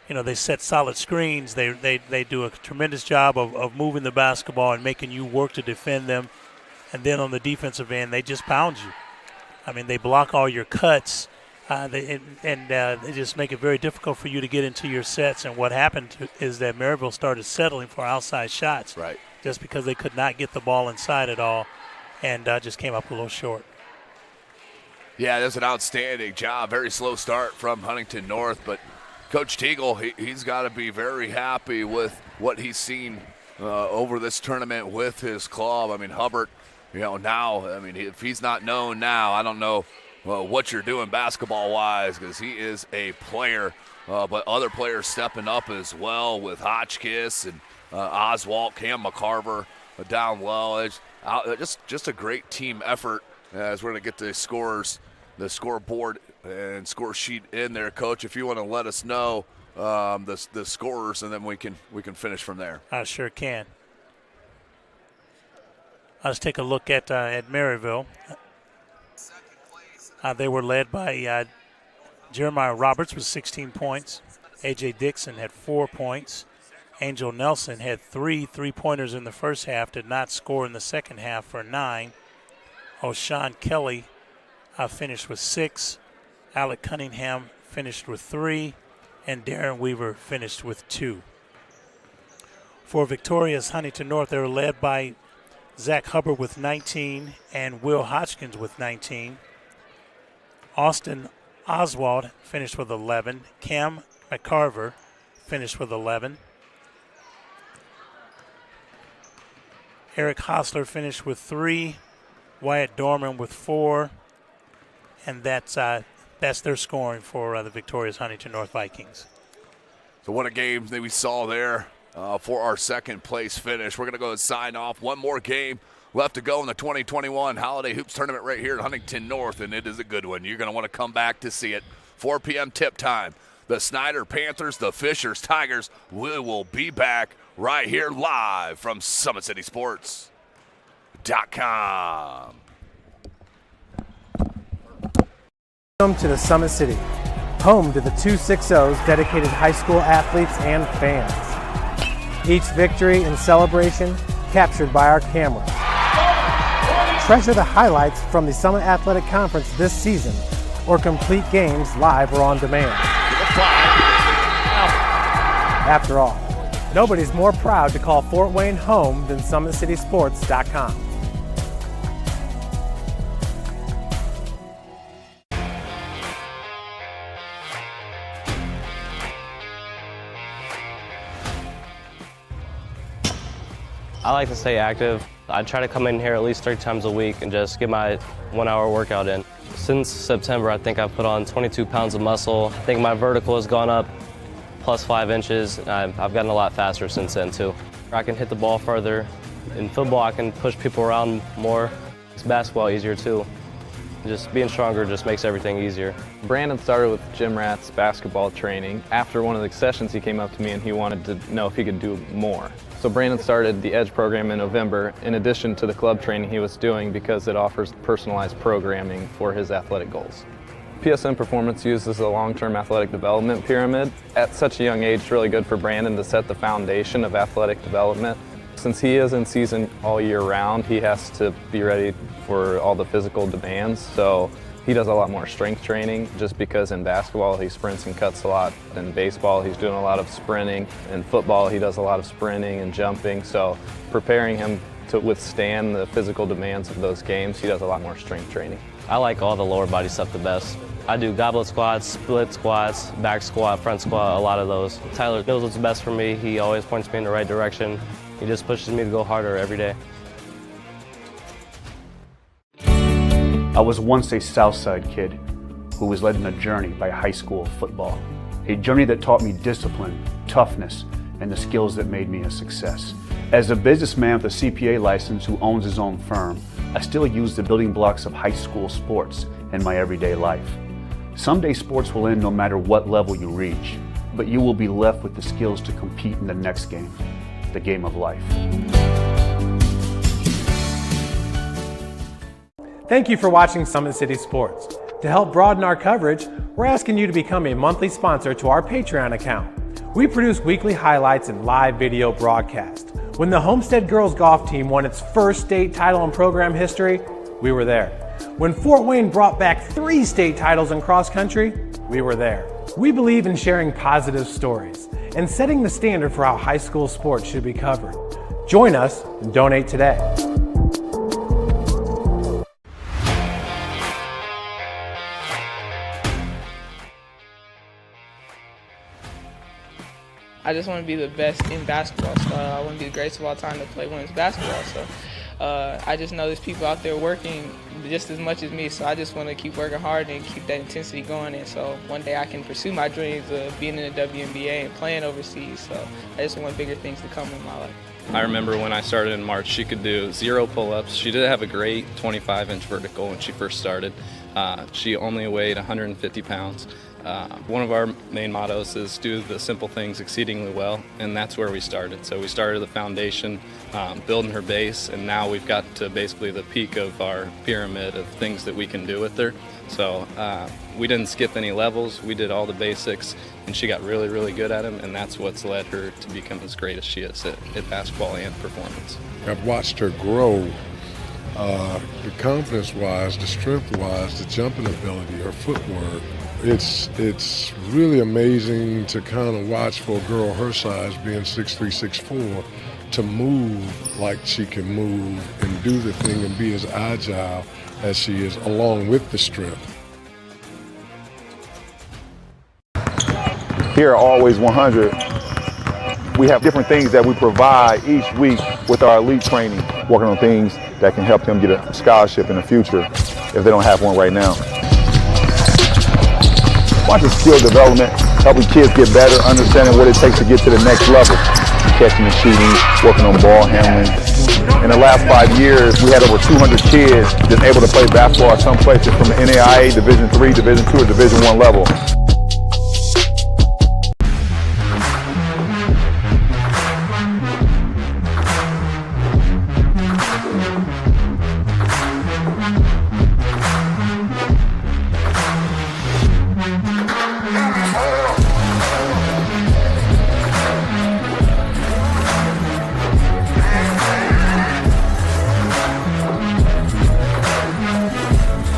you know, they set solid screens. They do a tremendous job of moving the basketball and making you work to defend them. And then on the defensive end, they just pound you. I mean, they block all your cuts, they just make it very difficult for you to get into your sets. And what happened is that Merrillville started settling for outside shots, right? Just because they could not get the ball inside at all, and just came up a little short. Yeah, that's an outstanding job. Very slow start from Huntington North, but Coach Teagle, he's got to be very happy with what he's seen over this tournament with his club. I mean, Hubbard, you know, now, I mean, if he's not known now, I don't know what you're doing basketball-wise, because he is a player. But other players stepping up as well with Hotchkiss and Oswalt, Cam McCarver down low. It's just a great team effort as we're going to get the scores, the scoreboard and score sheet in there. Coach, if you want to let us know the scorers, and then we can finish from there. I sure can. Let's take a look at Merrillville. They were led by Jeremiah Roberts with 16 points. A.J. Dixon had 4 points. Angel Nelson had 3 3-pointers in the first half, did not score in the second half for 9. O'Shawn Kelly finished with 6. Alec Cunningham finished with 3. And Darren Weaver finished with 2. For Victoria's Huntington North, they were led by Zach Hubbard with 19 and Will Hodgkins with 19. Austin Oswald finished with 11. Cam McCarver finished with 11. Eric Hostler finished with 3. Wyatt Dorman with 4. And that's their scoring for the Victoria's Huntington North Vikings. So what a game that we saw there for our second place finish. We're going to go and sign off. One more game left to go in the 2021 Holiday Hoops Tournament right here at Huntington North, and it is a good one. You're going to want to come back to see it. 4 p.m. tip time. The Snyder Panthers, the Fishers Tigers. We will be back right here live from SummitCitySports.com. Welcome to the Summit City, home to the 260's dedicated high school athletes and fans. Each victory and celebration captured by our cameras. Treasure the highlights from the Summit Athletic Conference this season, or complete games live or on demand. After all, nobody's more proud to call Fort Wayne home than SummitCitySports.com. I like to stay active. I try to come in here at least 3 times a week and just get my 1-hour workout in. Since September, I think I've put on 22 pounds of muscle. I think my vertical has gone up plus 5 inches. I've gotten a lot faster since then too. I can hit the ball further. In football, I can push people around more. It's basketball easier too. Just being stronger just makes everything easier. Brandon started with Jim Rat's basketball training. After one of the sessions, he came up to me and he wanted to know if he could do more. So Brandon started the EDGE program in November, in addition to the club training he was doing, because it offers personalized programming for his athletic goals. PSN Performance uses a long-term athletic development pyramid. At such a young age, it's really good for Brandon to set the foundation of athletic development. Since he is in season all year round, he has to be ready for all the physical demands. So He does a lot more strength training just because in basketball he sprints and cuts a lot. In baseball he's doing a lot of sprinting. In football he does a lot of sprinting and jumping. So preparing him to withstand the physical demands of those games, he does a lot more strength training. I like all the lower body stuff the best. I do goblet squats, split squats, back squat, front squat, a lot of those. Tyler knows what's best for me. He always points me in the right direction. He just pushes me to go harder every day. I was once a Southside kid who was led on a journey by high school football. A journey that taught me discipline, toughness, and the skills that made me a success. As a businessman with a CPA license who owns his own firm, I still use the building blocks of high school sports in my everyday life. Someday sports will end no matter what level you reach, but you will be left with the skills to compete in the next game, the game of life. Thank you for watching Summit City Sports. To help broaden our coverage, we're asking you to become a monthly sponsor to our Patreon account. We produce weekly highlights and live video broadcast. When the Homestead girls golf team won its first state title in program history, we were there. When Fort Wayne brought back 3 state titles in cross country, we were there. We believe in sharing positive stories and setting the standard for how high school sports should be covered. Join us and donate today. I just want to be the best in basketball. So I want to be the greatest of all time to play women's basketball. So I just know there's people out there working just as much as me. So I just want to keep working hard and keep that intensity going. And so one day I can pursue my dreams of being in the WNBA and playing overseas. So I just want bigger things to come in my life. I remember when I started in March, she could do 0 pull-ups. She did have a great 25-inch vertical when she first started. She only weighed 150 pounds. One of our main mottos is do the simple things exceedingly well, and that's where we started. So we started the foundation, building her base, and now we've got to basically the peak of our pyramid of things that we can do with her. So we didn't skip any levels, we did all the basics, and she got really, really good at them, and that's what's led her to become as great as she is at basketball and performance. I've watched her grow, the confidence-wise, the strength-wise, the jumping ability, her footwork. It's really amazing to kind of watch for a girl her size, being 6'3", 6'4", to move like she can move and do the thing and be as agile as she is, along with the strength. Here at Always 100, we have different things that we provide each week with our elite training, working on things that can help them get a scholarship in the future if they don't have one right now. Watching skill development, helping kids get better, understanding what it takes to get to the next level. Catching and shooting, working on ball handling. In the last 5 years, we had over 200 kids that's able to play basketball at some places from the NAIA Division III, Division II, or Division I level.